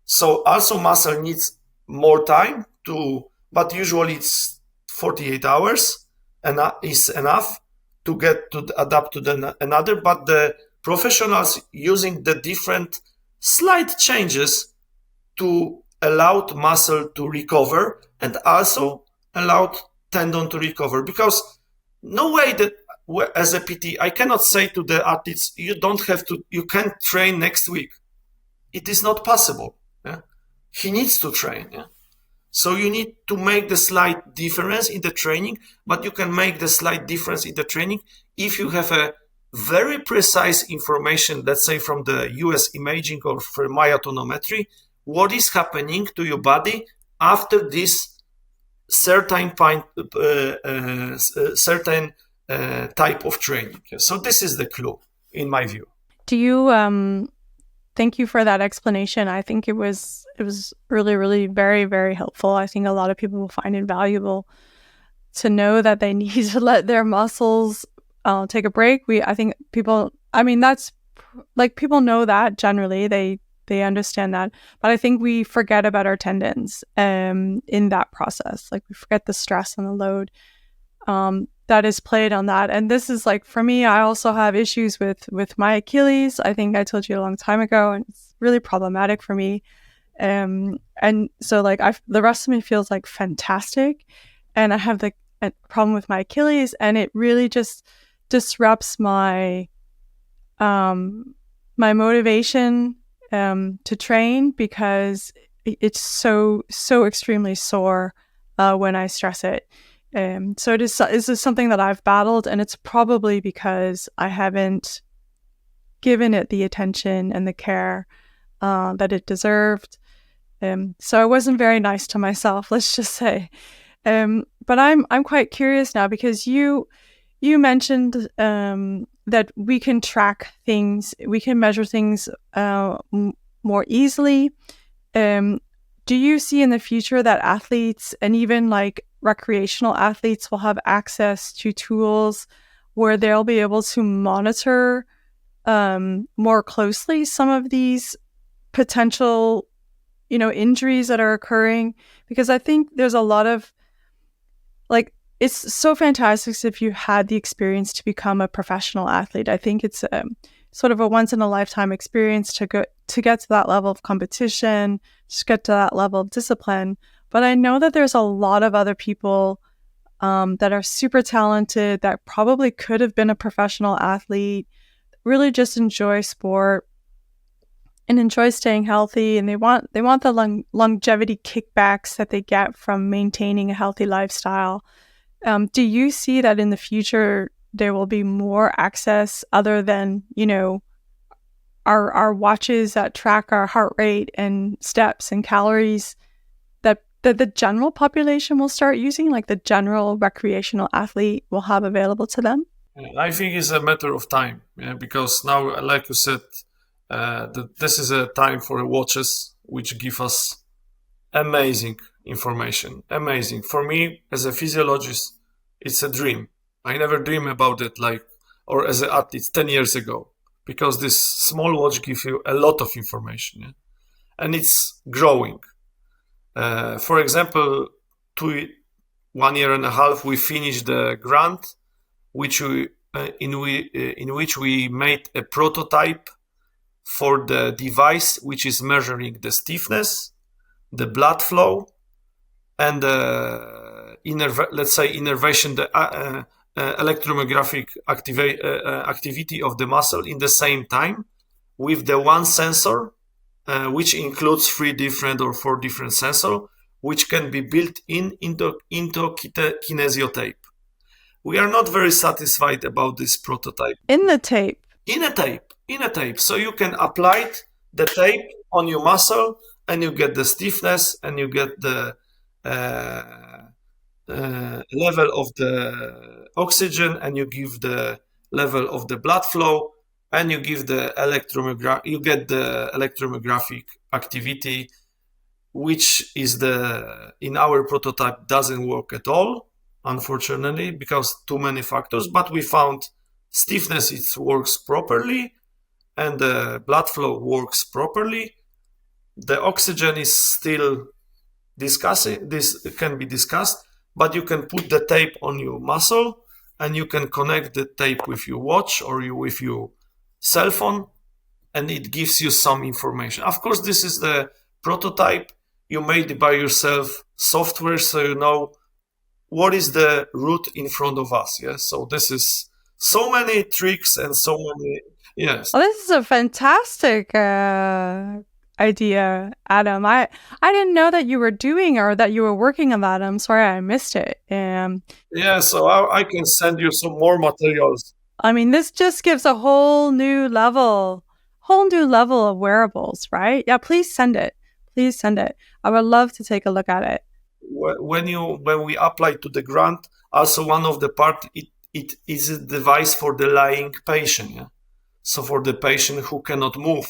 So also muscle needs more time but usually it's 48 hours and is enough to get to adapt to another. But the professionals using the different slight changes to allow muscle to recover and also allow tendon to recover, because no way that as a PT, I cannot say to the athletes, you can't train next week. It is not possible. Yeah? He needs to train. Yeah? So you need to make the slight difference in the training, but you can make the slight difference in the training if you have a very precise information, let's say from the US imaging or from myotonometry, what is happening to your body after this certain type of training. So this is the clue, in my view. Do you thank you for that explanation. I think it was really, really very, very helpful. I think a lot of people will find it valuable to know that they need to let their muscles take a break. People know that generally, they understand that, but I think we forget about our tendons in that process. Like, we forget the stress and the load that is played on that. And this is, like, for me, I also have issues with my Achilles. I think I told you a long time ago, and it's really problematic for me. And so, like, the rest of me feels like fantastic, and I have a problem with my Achilles, and it really just disrupts my my motivation to train, because it's so extremely sore when I stress it. So it is something that I've battled, and it's probably because I haven't given it the attention and the care that it deserved. So I wasn't very nice to myself, let's just say. But I'm quite curious now, because you mentioned that we can track things, we can measure things more easily. Do you see in the future that athletes, and even like recreational athletes, will have access to tools where they'll be able to monitor more closely some of these potential, injuries that are occurring? Because I think there's a lot of, like, it's so fantastic if you had the experience to become a professional athlete. I think it's sort of a once in a lifetime experience to get to that level of competition, to get to that level of discipline. But I know that there's a lot of other people that are super talented, that probably could have been a professional athlete, really just enjoy sport and enjoy staying healthy, and they want the longevity kickbacks that they get from maintaining a healthy lifestyle. Do you see that in the future there will be more access other than, our watches that track our heart rate and steps and calories, that the general population will start using, like the general recreational athlete will have available to them? I think it's a matter of time, because now, like you said, this is a time for watches which give us amazing information. Amazing. For me, as a physiologist, it's a dream. I never dreamed about it, or as an athlete 10 years ago, because this small watch gives you a lot of information, and it's growing. For example, 1 year and a half, we finished the grant, in which we made a prototype for the device which is measuring the stiffness, the blood flow, and innervation, the electromyographic activity of the muscle in the same time, with the one sensor, which includes 3 different or 4 different sensors, which can be built into Kinesio tape. We are not very satisfied about this prototype. In the tape? In a tape. So you can apply the tape on your muscle, and you get the stiffness, and you get the level of the oxygen, and you give the level of the blood flow, and you give the you get the electromyographic activity, which is in our prototype doesn't work at all, unfortunately, because too many factors. But we found stiffness, it works properly, and the blood flow works properly. The oxygen is still discussing. This can be discussed, but you can put the tape on your muscle, and you can connect the tape with your watch or with your cell phone, and it gives you some information. Of course, this is the prototype. You made it by yourself, software, so you know what is the route in front of us. Yeah. So this is so many tricks and so many. Yes. Well, this is a fantastic idea, Adam. I didn't know that you were doing or that you were working on that. I'm sorry I missed it. Yeah. So I can send you some more materials. I mean, this just gives a whole new level of wearables, right? Yeah. Please send it. Please send it. I would love to take a look at it. When we apply to the grant, also one of the part, it is a device for the lying patient. Yeah? So for the patient who cannot move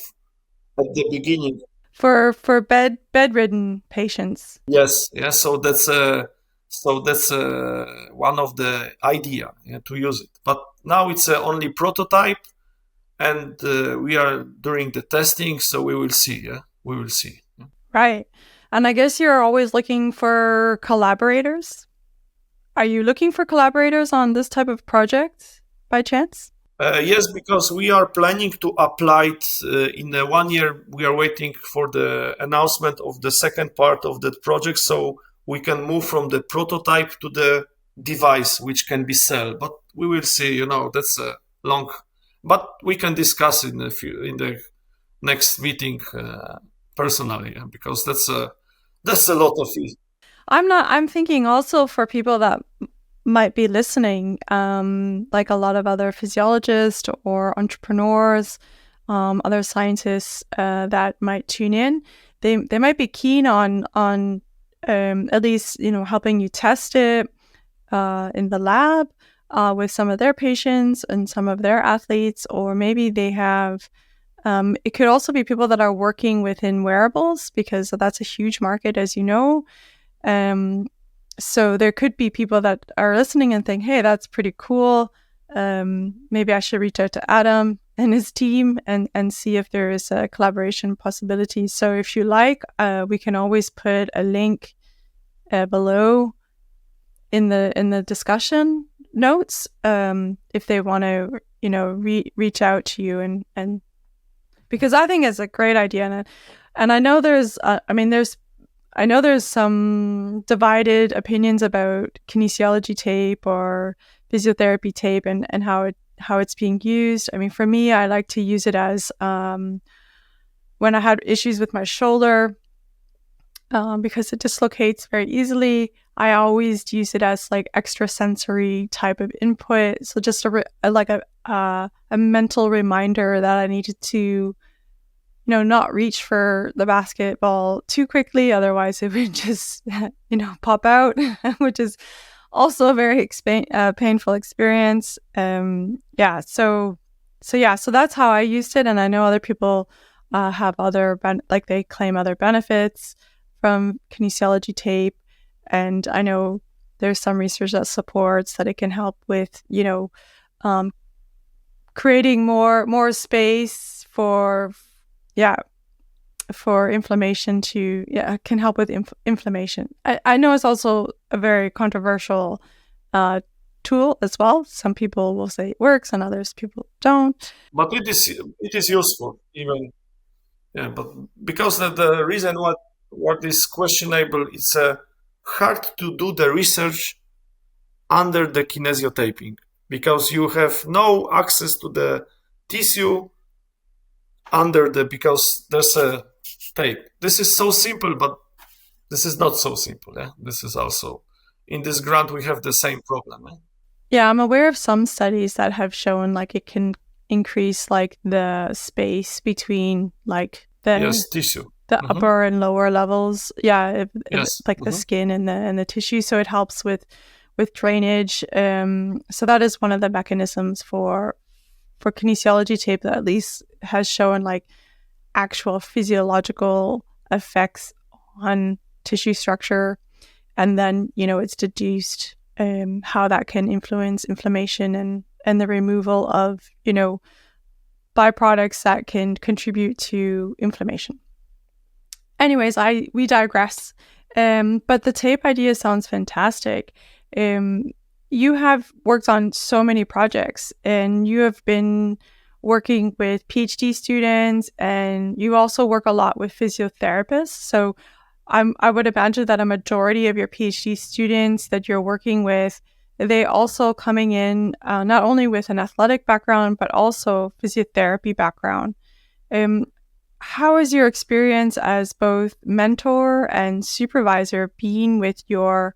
at the beginning. For bedridden patients. Yes. Yeah. So that's one of the idea, yeah, to use it. But now it's only prototype, and we are doing the testing. So we will see. Yeah, we will see. Yeah. Right. And I guess you're always looking for collaborators. Are you looking for collaborators on this type of project by chance? Yes, because we are planning to apply it in 1 year. We are waiting for the announcement of the second part of that project, so we can move from the prototype to the device, which can be sold. But we will see. You know, that's a long. But we can discuss in the next meeting personally, because that's a lot of it. I'm thinking also for people that might be listening, like a lot of other physiologists or entrepreneurs, other scientists that might tune in. They might be keen on at least, you know, helping you test it in the lab with some of their patients and some of their athletes, or maybe they have. It could also be people that are working within wearables, because that's a huge market, as you know. So there could be people that are listening and think, hey, that's pretty cool. Maybe I should reach out to Adam and his team and see if there is a collaboration possibility. So if you like, we can always put a link below in the discussion notes if they want to, you know, reach out to you and because I think it's a great idea, and I know there's some divided opinions about kinesiology tape or physiotherapy tape and how it's being used. I mean, for me, I like to use it as when I had issues with my shoulder because it dislocates very easily. I always use it as like extrasensory type of input. So just a mental reminder that I needed to, you know, not reach for the basketball too quickly. Otherwise it would just, you know, pop out, which is also a very painful experience. So that's how I used it. And I know other people have they claim other benefits from kinesiology tape. And I know there's some research that supports that it can help with, you know, creating more space for inflammation can help with inflammation. I know it's also a very controversial tool as well. Some people will say it works and others people don't. But it is useful even. Yeah, but because the reason what is questionable, it's hard to do the research under the kinesiotaping because you have no access to the tissue because there's a tape. This is so simple, but this is not so simple. Yeah? This is also in this grant we have the same problem. Eh? Yeah, I'm aware of some studies that have shown like it can increase like the space between like the tissue. upper and lower levels. Yeah, Yes. like the skin and the tissue. So it helps with drainage. So that is one of the mechanisms for kinesiology tape that at least has shown like actual physiological effects on tissue structure. And then, it's deduced how that can influence inflammation and the removal of, byproducts that can contribute to inflammation. Anyways, we digress. But the tape idea sounds fantastic. You have worked on so many projects, and you have been working with PhD students, and you also work a lot with physiotherapists. So I would imagine that a majority of your PhD students that you're working with, they also coming in not only with an athletic background, but also physiotherapy background. How is your experience as both mentor and supervisor being with your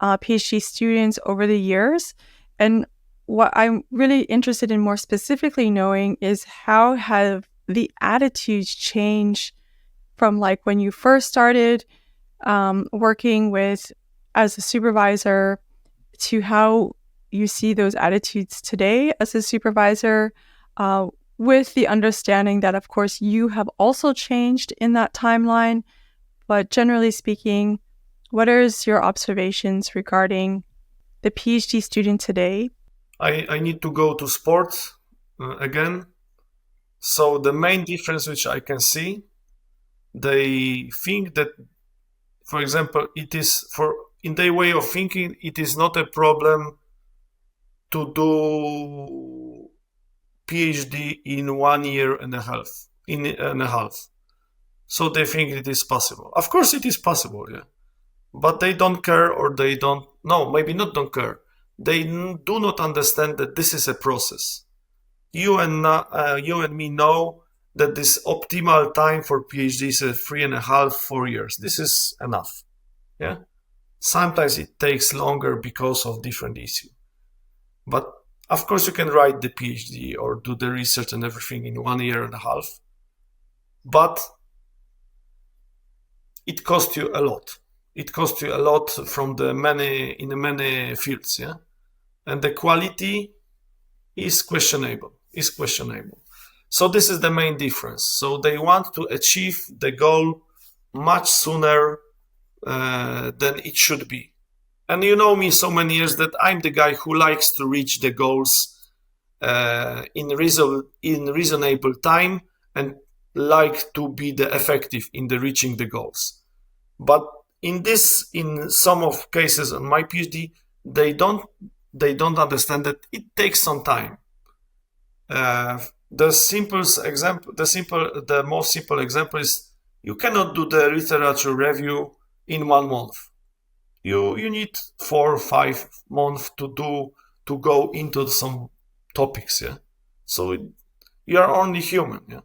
PhD students over the years? And what I'm really interested in more specifically knowing is how have the attitudes changed from like when you first started working with as a supervisor to how you see those attitudes today as a supervisor, with the understanding that, of course, you have also changed in that timeline. But generally speaking, what is your observations regarding the PhD student today? I need to go to sports again. So the main difference which I can see, they think that, for example, in their way of thinking, it is not a problem to do PhD in 1 year and a half. So they think it is possible. Of course it is possible, yeah. But they don't care, or they don't, no, maybe not don't care. They do not understand that this is a process. You and me know that this optimal time for PhD is 3.5, 4 years. This is enough. Yeah. Sometimes it takes longer because of different issues. But of course you can write the PhD or do the research and everything in 1.5 years. But it costs you a lot. It costs you a lot from in the many fields, yeah. And the quality is questionable. So this is the main difference. So they want to achieve the goal much sooner than it should be. And you know me so many years that I'm the guy who likes to reach the goals in reasonable time and like to be the effective in the reaching the goals. But in some of cases on my PhD, they don't understand that it takes some time. The most simple example is you cannot do the literature review in 1 month. You need 4 or 5 months to go into some topics, yeah. So you are only human, yeah.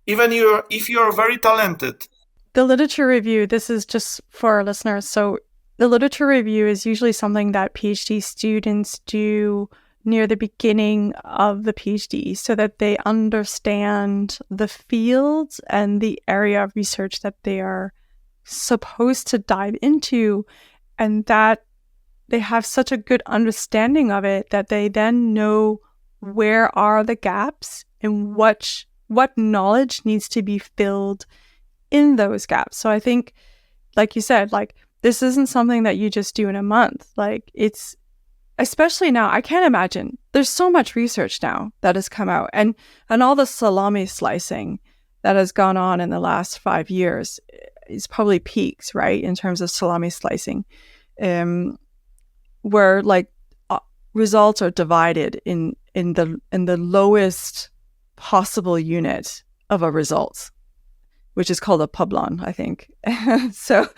Even if you are very talented. The literature review, this is just for our listeners. So the literature review is usually something that PhD students do near the beginning of the PhD so that they understand the field and the area of research that they are supposed to dive into, and that they have such a good understanding of it that they then know where are the gaps and what knowledge needs to be filled in those gaps. So I think, like you said, like this isn't something that you just do in a month. Like it's, especially now, I can't imagine. There's so much research now that has come out, and all the salami slicing that has gone on in the last 5 years is probably peaks, right, in terms of salami slicing, where like results are divided in the lowest possible unit of a result, which is called a publon, I think. so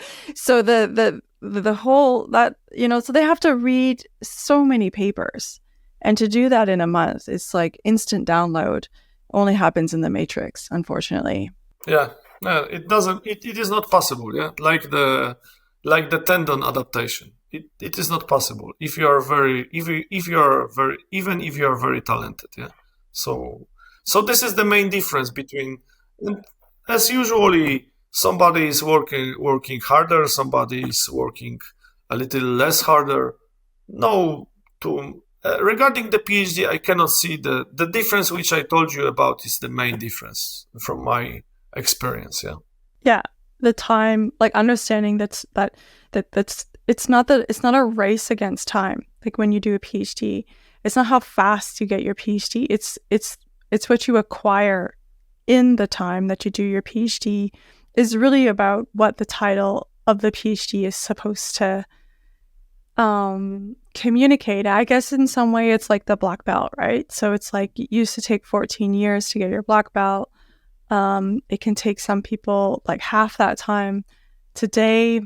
the whole that, so they have to read so many papers, and to do that in a month, it's like instant download. Only happens in the matrix, unfortunately. Yeah, it doesn't. It is not possible. Yeah, like the tendon adaptation. It is not possible if you are very talented. Yeah. So this is the main difference between, as usually somebody is working harder, somebody is working a little less harder. No, regarding the PhD, I cannot see the difference which I told you about is the main difference from my experience. Yeah, the time, like understanding that's it's not a race against time. Like when you do a PhD, it's not how fast you get your PhD. It's what you acquire in the time that you do your PhD is really about what the title of the PhD is supposed to communicate. I guess in some way it's like the black belt, right? So it's like it used to take 14 years to get your black belt. It can take some people like half that time today.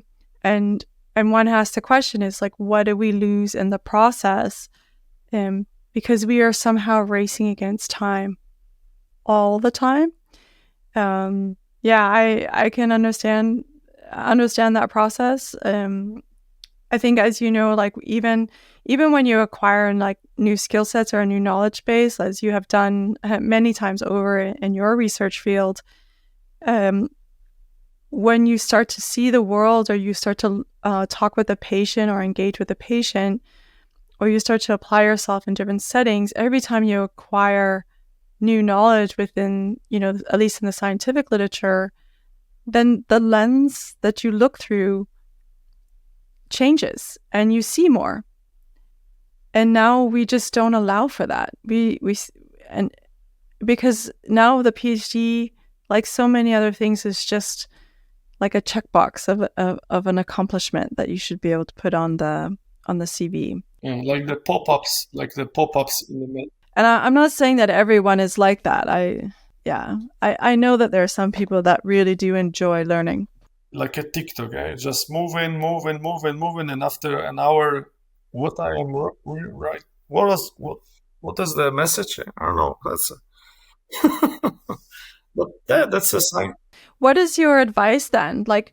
And one has to question is like, what do we lose in the process? Because we are somehow racing against time all the time. I can understand that process. I think, as you know, like even when you acquire like new skill sets or a new knowledge base, as you have done many times over in your research field, when you start to see the world or you start to talk with a patient or engage with a patient, or you start to apply yourself in different settings, every time you acquire new knowledge within, at least in the scientific literature, then the lens that you look through changes and you see more. And now we just don't allow for that. And because now the PhD, like so many other things, is just like a checkbox of an accomplishment that you should be able to put on the CV. Yeah, like the pop-ups in the middle. And I'm not saying that everyone is like that. I know that there are some people that really do enjoy learning. Like a TikTok, just moving, and after an hour, what I am right? What is the message? I don't know. That's but that's a sign. What is your advice then, like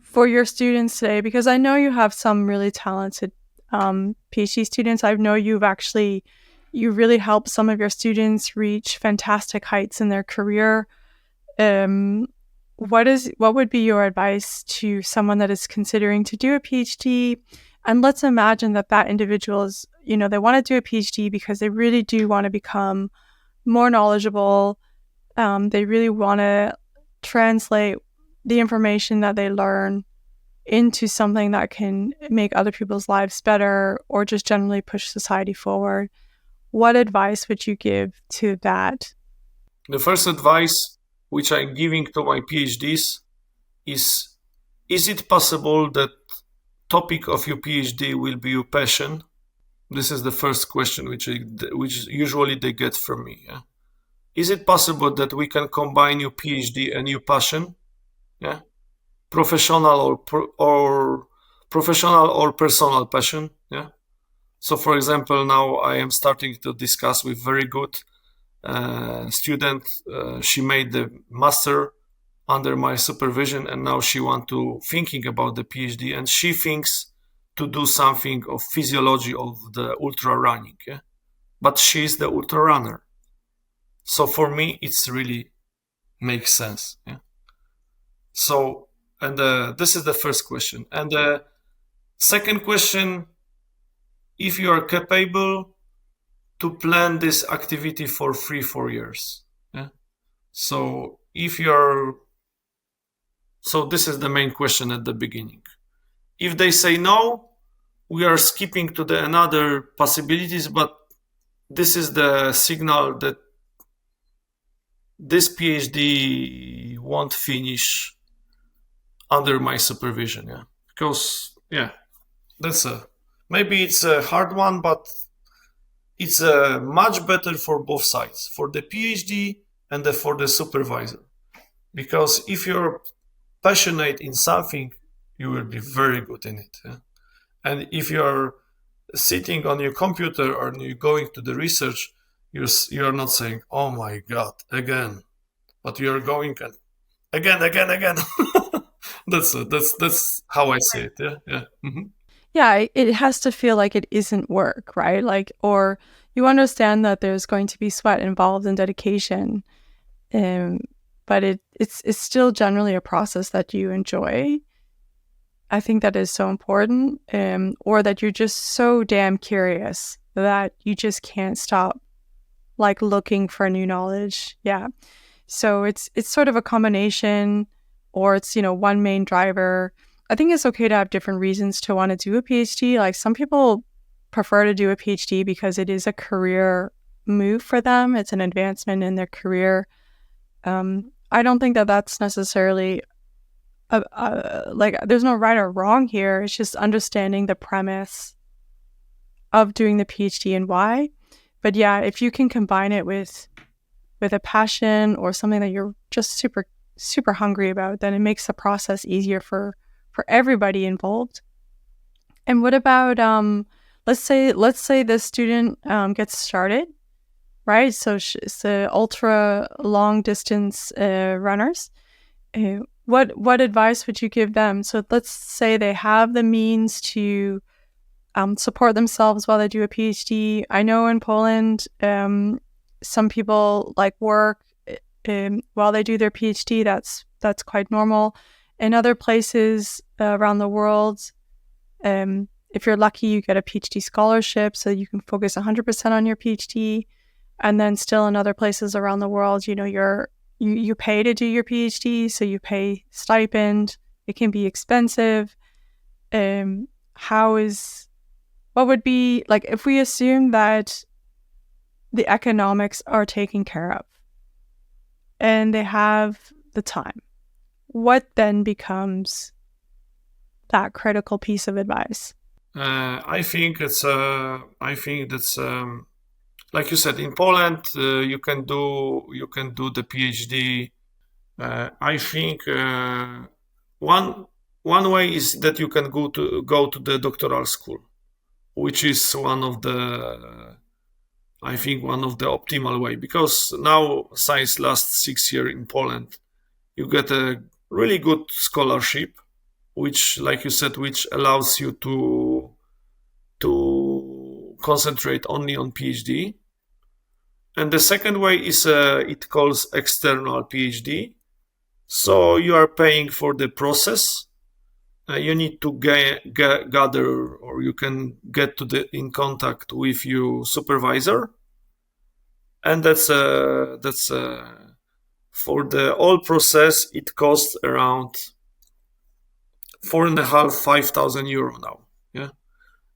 for your students today? Because I know you have some really talented PhD students. I know you really helped some of your students reach fantastic heights in their career. What would be your advice to someone that is considering to do a PhD? And let's imagine that individual is, they want to do a PhD because they really do want to become more knowledgeable. They really want to translate the information that they learn into something that can make other people's lives better or just generally push society forward. What advice would you give to that? The first advice which I'm giving to my PhDs is it possible that topic of your PhD will be your passion? This is the first question which usually they get from me. Yeah? Is it possible that we can combine your PhD and your passion? Yeah, professional or personal passion. Yeah. So, for example, now I am starting to discuss with very good student. She made the master under my supervision, and now she wants to thinking about the PhD, and she thinks to do something of physiology of the ultra running. Yeah, but she's the ultra runner. So for me, it's really makes sense. Yeah. So, and this is the first question. And the second question, if you are capable to plan this activity for 3-4 years. Yeah. So this is the main question at the beginning. If they say no, we are skipping to the another possibilities, but this is the signal that this PhD won't finish under my supervision. Yeah, because maybe it's a hard one, but it's much better for both sides, for the PhD and for the supervisor. Because if you're passionate in something, you will be very good in it. Yeah? And if you're sitting on your computer or you're going to the research, you're not saying, "Oh my God, again," but you're going again. That's how I see it. Yeah. Mm-hmm. Yeah, it has to feel like it isn't work, right? Like, or you understand that there's going to be sweat involved in dedication, but it's still generally a process that you enjoy. I think that is so important, or that you're just so damn curious that you just can't stop like looking for new knowledge. Yeah. So it's sort of a combination, or it's, one main driver. I think it's okay to have different reasons to want to do a PhD. Like some people prefer to do a PhD because it is a career move for them. It's an advancement in their career. I don't think that that's necessarily like there's no right or wrong here. It's just understanding the premise of doing the PhD and why. But yeah, if you can combine it with a passion or something that you're just super, super hungry about, then it makes the process easier for everybody involved. And what about let's say the student gets started, right? So it's the ultra long distance runners. What advice would you give them? So let's say they have the means to support themselves while they do a PhD. I know in Poland, some people like work while they do their PhD. That's quite normal. In other places around the world, if you're lucky, you get a PhD scholarship, so you can focus 100% on your PhD. And then still in other places around the world, you pay to do your PhD, so you pay stipend. It can be expensive. What would be, like, if we assume that the economics are taken care of and they have the time, what then becomes that critical piece of advice? I think that's like you said, in Poland, you can do the PhD. I think one way is that you can go to the doctoral school, which is one of the optimal way, because now since last 6 years in Poland, you get a really good scholarship, which, like you said, which allows you to concentrate only on PhD. And the second way is it calls external PhD. So you are paying for the process. You need to gather, or you can get in contact with your supervisor, and that's for the whole process. It costs around 4,500 euro now. Yeah,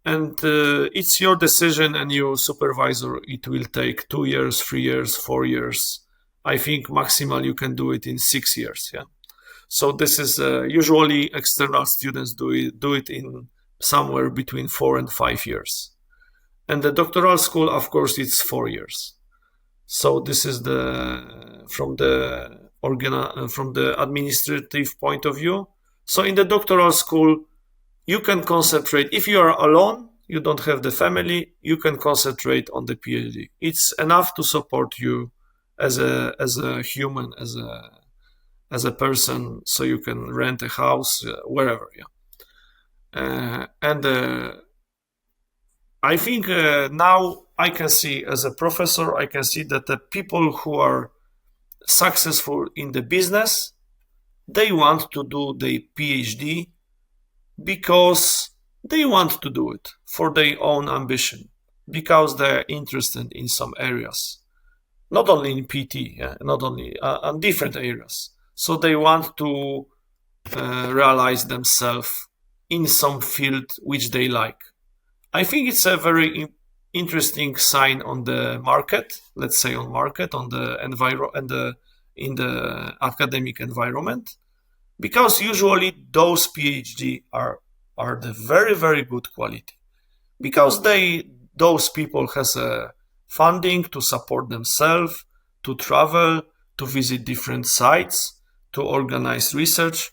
and it's your decision and your supervisor. It will take 2 years, 3 years, 4 years. I think maximal you can do it in 6 years. Yeah. So this is usually external students do it in somewhere between 4 and 5 years, and the doctoral school, of course, it's 4 years. So this is from the administrative point of view. So in the doctoral school, you can concentrate. If you are alone, you don't have the family, you can concentrate on the PhD. It's enough to support you as a human, as a person, so you can rent a house wherever. Yeah. And I think now I can see, as a professor, I can see that the people who are successful in the business, they want to do the PhD because they want to do it for their own ambition, because they're interested in some areas, not only in PT, not only in different areas. So they want to realize themselves in some field which they like. I think it's a very interesting sign on the market, let's say on the in the academic environment, because usually those PhD are the very, very good quality, because those people has a funding to support themselves, to travel, to visit different sites, to organize research.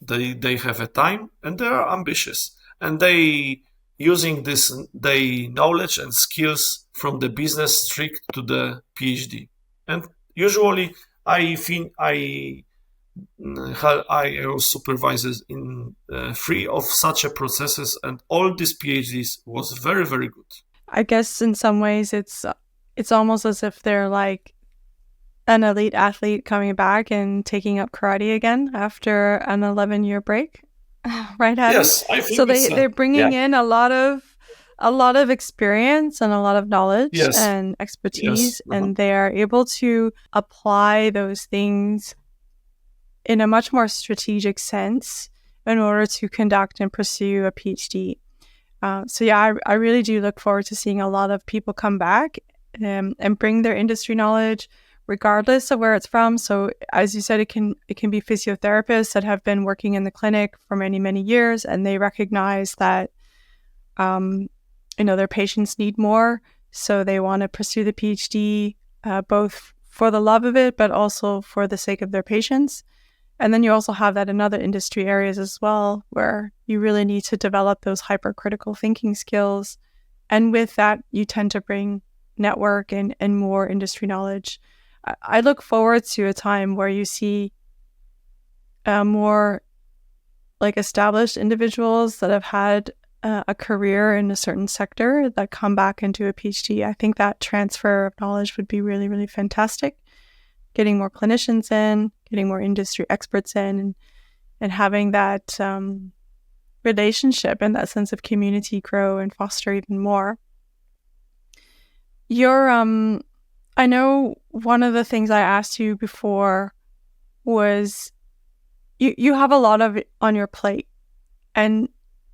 They have a time, and they are ambitious, and they using this they knowledge and skills from the business strict to the PhD. And usually I think I was supervisors in 3 of such a processes, and all these PhDs was very, very good. I guess in some ways it's almost as if they're like an elite athlete coming back and taking up karate again after an 11-year break, right, Adam? Yes, I think so they're bringing in a lot of experience and a lot of knowledge and expertise, and they are able to apply those things in a much more strategic sense in order to conduct and pursue a PhD. I really do look forward to seeing a lot of people come back and bring their industry knowledge, regardless of where it's from. So as you said, it can be physiotherapists that have been working in the clinic for many, many years, and they recognize that their patients need more. So they want to pursue the PhD, both for the love of it, but also for the sake of their patients. And then you also have that in other industry areas as well, where you really need to develop those hypercritical thinking skills. And with that, you tend to bring network and more industry knowledge. I look forward to a time where you see more like established individuals that have had a career in a certain sector that come back into a PhD. I think that transfer of knowledge would be really, really fantastic. Getting more clinicians in, getting more industry experts in, and having that relationship and that sense of community grow and foster even more. I know one of the things I asked you before was you have a lot of it on your plate, and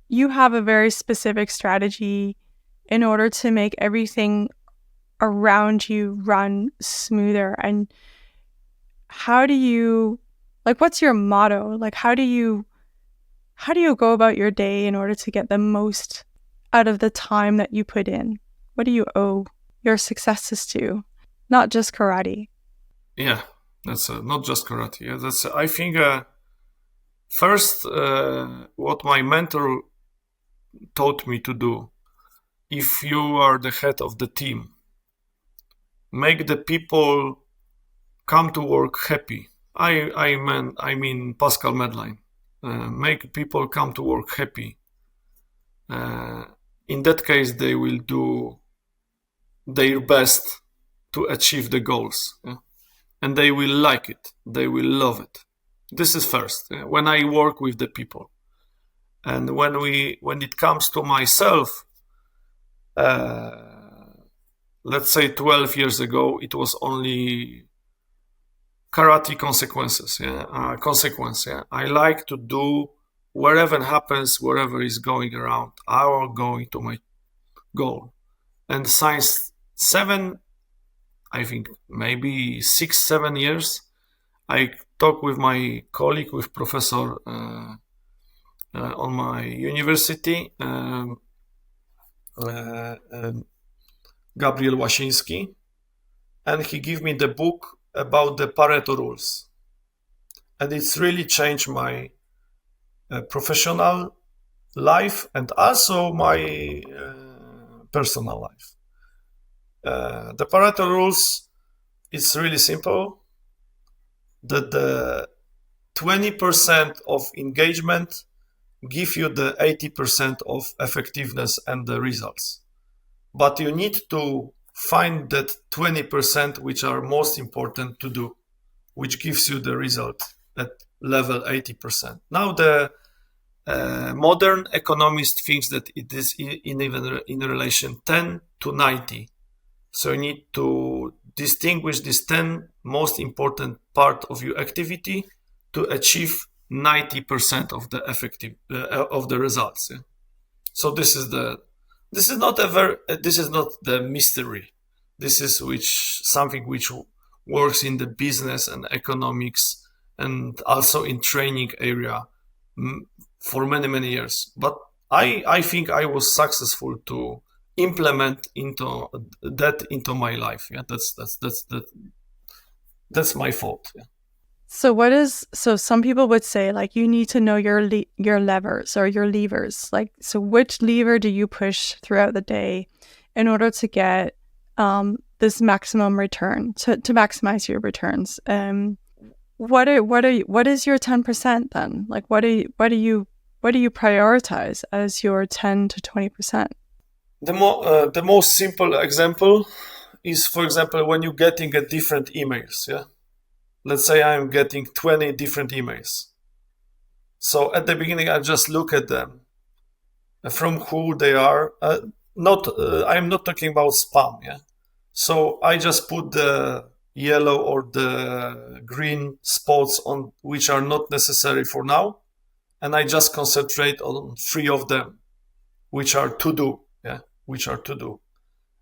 you have a very specific strategy in order to make everything around you run smoother. And how do you, what's your motto? How do you go about your day in order to get the most out of the time that you put in? What do you owe your successes to? Not just karate. Yeah, that's not just karate. Yeah, that's I think first what my mentor taught me to do. If you are the head of the team, make the people come to work happy. I mean Pascal Medline. Make people come to work happy. In that case, they will do their best to achieve the goals, and they will like it. They will love it. This is first. When I work with the people, and when it comes to myself, let's say 12 years ago, it was only karate consequences. Consequence. I like to do wherever happens, wherever is going around. I will going to my goal. And since 7, I think maybe 6-7 years, I talk with my colleague, with professor on my university, Gabriel Łasiński, and he gave me the book about the Pareto rules. And it's really changed my professional life and also my personal life. The Pareto rules, it's really simple. That the 20% of engagement give you the 80% of effectiveness and the results. But you need to find that 20% which are most important to do, which gives you the result at level 80%. Now the modern economist thinks that it is in relation 10 to 90. So you need to distinguish this 10 most important part of your activity to achieve 90% of the effective of the results. Yeah? So this is not the mystery. This is something which works in the business and economics and also in training area for many years. But I think I was successful to implement into my life. Yeah, that's my fault. Yeah. So some people would say you need to know your levers or your levers. So which lever do you push throughout the day in order to get this maximum return, to maximize your returns? What is your 10% then? What do you prioritize as your 10 to 20%? The most simple example is, for example, when you're getting a different emails. Yeah, let's say I'm getting 20 different emails. So at the beginning, I just look at them, from who they are. I'm not talking about spam. Yeah, so I just put the yellow or the green spots on which are not necessary for now, and I just concentrate on 3 of them, which are to do. Yeah, which are to do.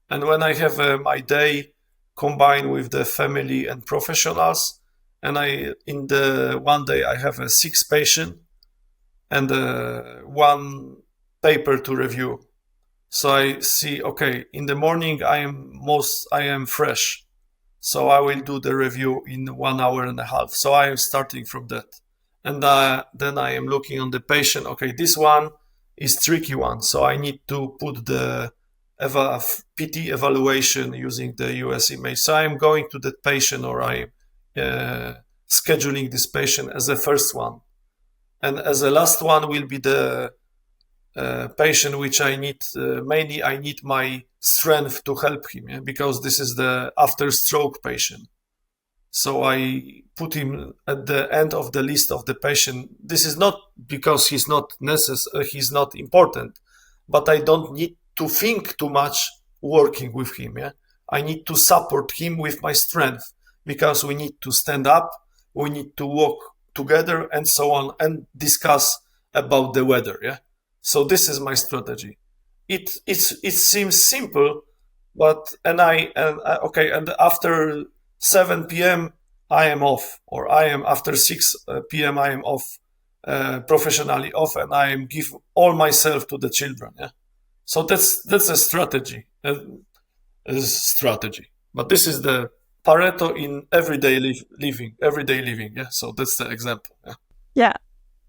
And when I have my day combined with the family and professionals, and in the one day I have 6 patients and 1 paper to review. So I see, okay, in the morning I am fresh. So I will do the review in 1 hour and a half. So I am starting from that. And then I am looking on the patient. Okay, this one is tricky one. So I need to put the PT evaluation using the US image. So I'm going to that patient, or I'm scheduling this patient as the first one. And as the last one will be the patient which I need, mainly I need my strength to help him, yeah? Because this is the after stroke patient. So I put him at the end of the list of the patient. This is not because he's not he's not important, but I don't need to think too much working with him. Yeah, I need to support him with my strength, because we need to stand up, we need to walk together, and so on, and discuss about the weather. Yeah, so this is my strategy. It seems simple, but and after 7 p.m. I am off, or I am after 6 p.m. I am off, professionally off, and I am give all myself to the children. Yeah, so that's a strategy. But this is the Pareto in everyday living. Yeah, so that's the example. Yeah. Yeah.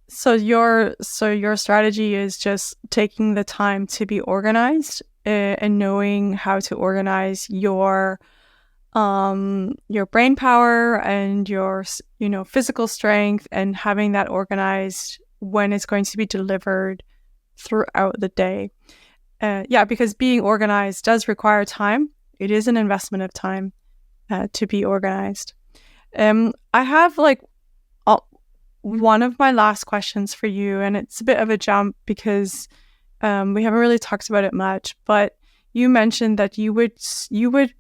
So your strategy is just taking the time to be organized, and knowing how to organize your brain power and your physical strength, and having that organized when it's going to be delivered throughout the day. Because being organized does require time. It is an investment of time to be organized. I have one of my last questions for you, and it's a bit of a jump because we haven't really talked about it much, but you mentioned that you would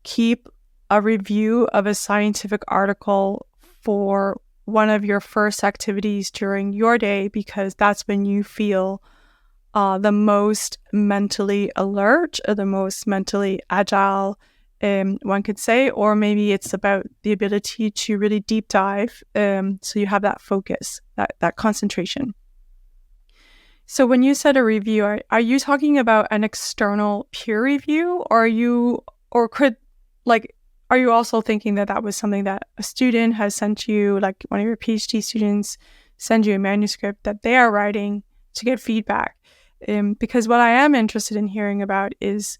keep a review of a scientific article for one of your first activities during your day, because that's when you feel the most mentally alert, or the most mentally agile, one could say, or maybe it's about the ability to really deep dive, so you have that focus, that concentration. So when you said a review, are you talking about an external peer review, or are you also thinking that was something that a student has sent you, like one of your PhD students send you a manuscript that they are writing to get feedback? Because what I am interested in hearing about is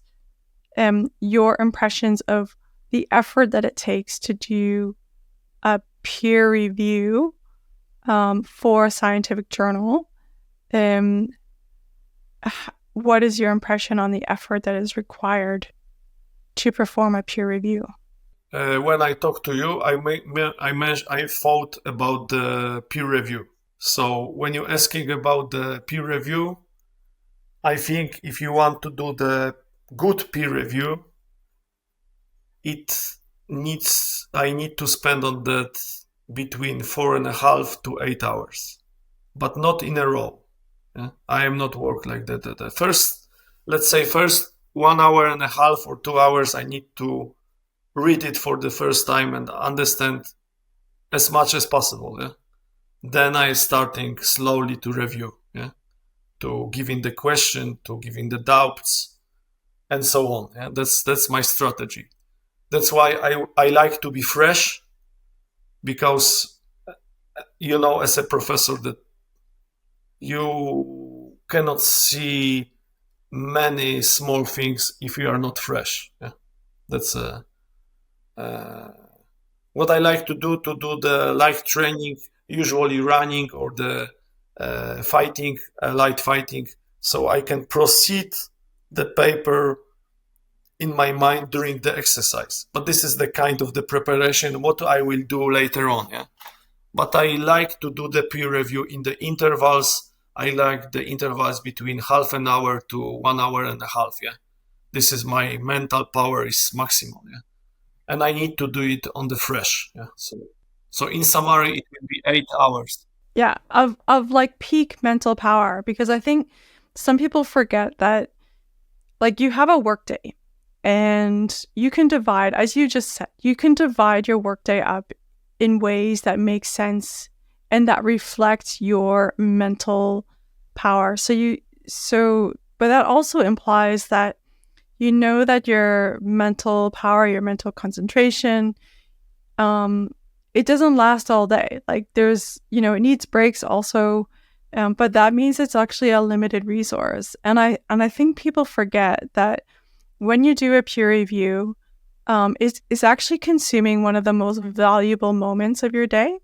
your impressions of the effort that it takes to do a peer review for a scientific journal. What is your impression on the effort that is required to perform a peer review? When I talk to you, I thought about the peer review. So when you're asking about the peer review, I think if you want to do the good peer review, I need to spend on that between 4.5 to 8 hours, but not in a row. Yeah? I am not work like that. Let's say first 1.5 or 2 hours, I need to read it for the first time and understand as much as possible. Yeah? Then I starting slowly to review. Yeah? To giving the question, to giving the doubts, and so on. Yeah? That's my strategy. That's why I like to be fresh, because as a professor, that you cannot see many small things if you are not fresh. Yeah? That's what I like to do the light training, usually running, or the light fighting, so I can proceed the paper in my mind during the exercise. But this is the kind of the preparation, what I will do later on. Yeah. But I like to do the peer review in the intervals. I like the intervals between half an hour to 1 hour and a half. Yeah. This is my mental power is maximum. Yeah. And I need to do it on the fresh. Yeah. So in summary, it will be 8 hours. Yeah, of like peak mental power, because I think some people forget that like you have a work day and you can divide, as you just said, you can divide your workday up in ways that make sense and that reflect your mental power. But that also implies that you know that your mental power, your mental concentration, it doesn't last all day. Like there's, it needs breaks also, but that means it's actually a limited resource. And I think people forget that when you do a peer review, it's actually consuming one of the most valuable moments of your day.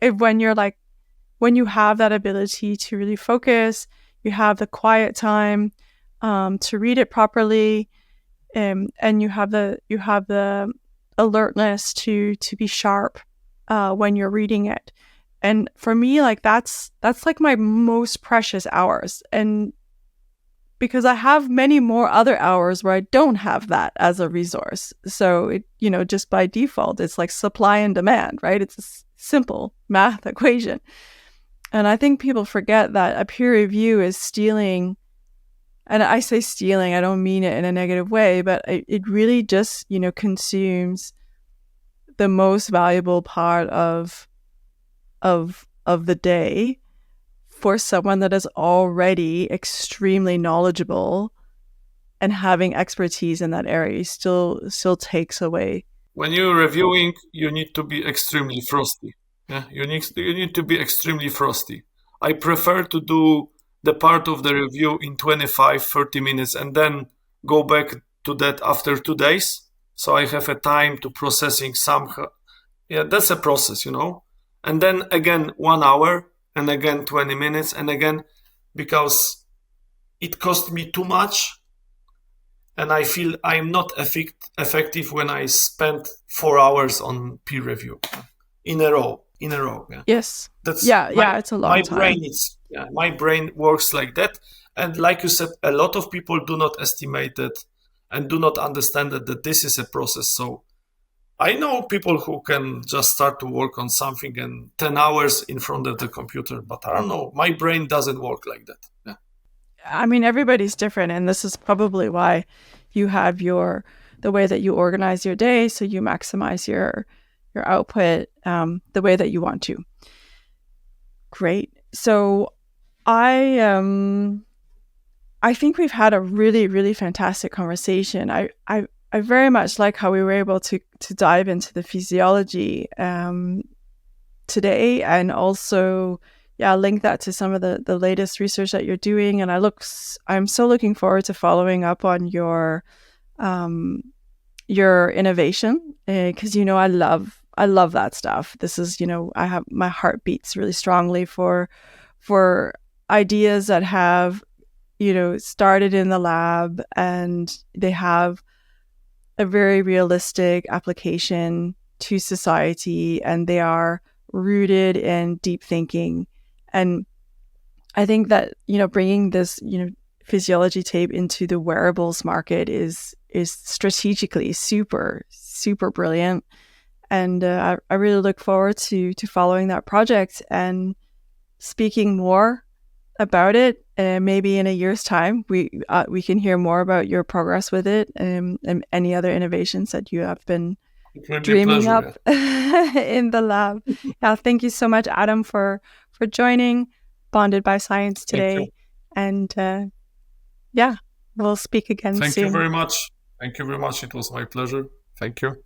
When you have that ability to really focus, you have the quiet time to read it properly, and you have the alertness to be sharp when you're reading it. And for me, like that's like my most precious hours. And because I have many more other hours where I don't have that as a resource. So it, just by default, it's like supply and demand, right? It's a simple math equation. And I think people forget that a peer review is stealing, and I say stealing, I don't mean it in a negative way, but it really just, consumes the most valuable part of the day for someone that is already extremely knowledgeable and having expertise in that area still takes away. When you're reviewing, you need to be extremely frosty. Yeah, you need to be extremely frosty. I prefer to do the part of the review in 25-30 minutes and then go back to that after 2 days. So I have a time to processing some. Yeah, that's a process, And then again 1 hour and again 20 minutes and again, because it cost me too much. And I feel I'm not effective when I spend 4 hours on peer review in a row. Yeah. Yes. It's a long time. My brain works like that. And like you said, a lot of people do not estimate it and do not understand that this is a process. So I know people who can just start to work on something and 10 hours in front of the computer, but I don't know. My brain doesn't work like that. Yeah. I mean, everybody's different, and this is probably why you have the way that you organize your day, so you maximize your output the way that you want to. Great. So I think we've had a really, really fantastic conversation. I very much like how we were able to dive into the physiology today, and also link that to some of the latest research that you're doing. And I'm so looking forward to following up on your innovation, because I love that stuff. This is, I have my heart beats really strongly for ideas that have started in the lab and they have a very realistic application to society, and they are rooted in deep thinking. And I think that, bringing this, physiology tape into the wearables market is strategically super, super brilliant. And I really look forward to following that project and speaking more about it. Maybe in a year's time, we can hear more about your progress with it and any other innovations that you have been dreaming up in the lab. Thank you so much, Adam, for joining Bonded by Science today. And we'll speak again soon. Thank you very much. It was my pleasure. Thank you.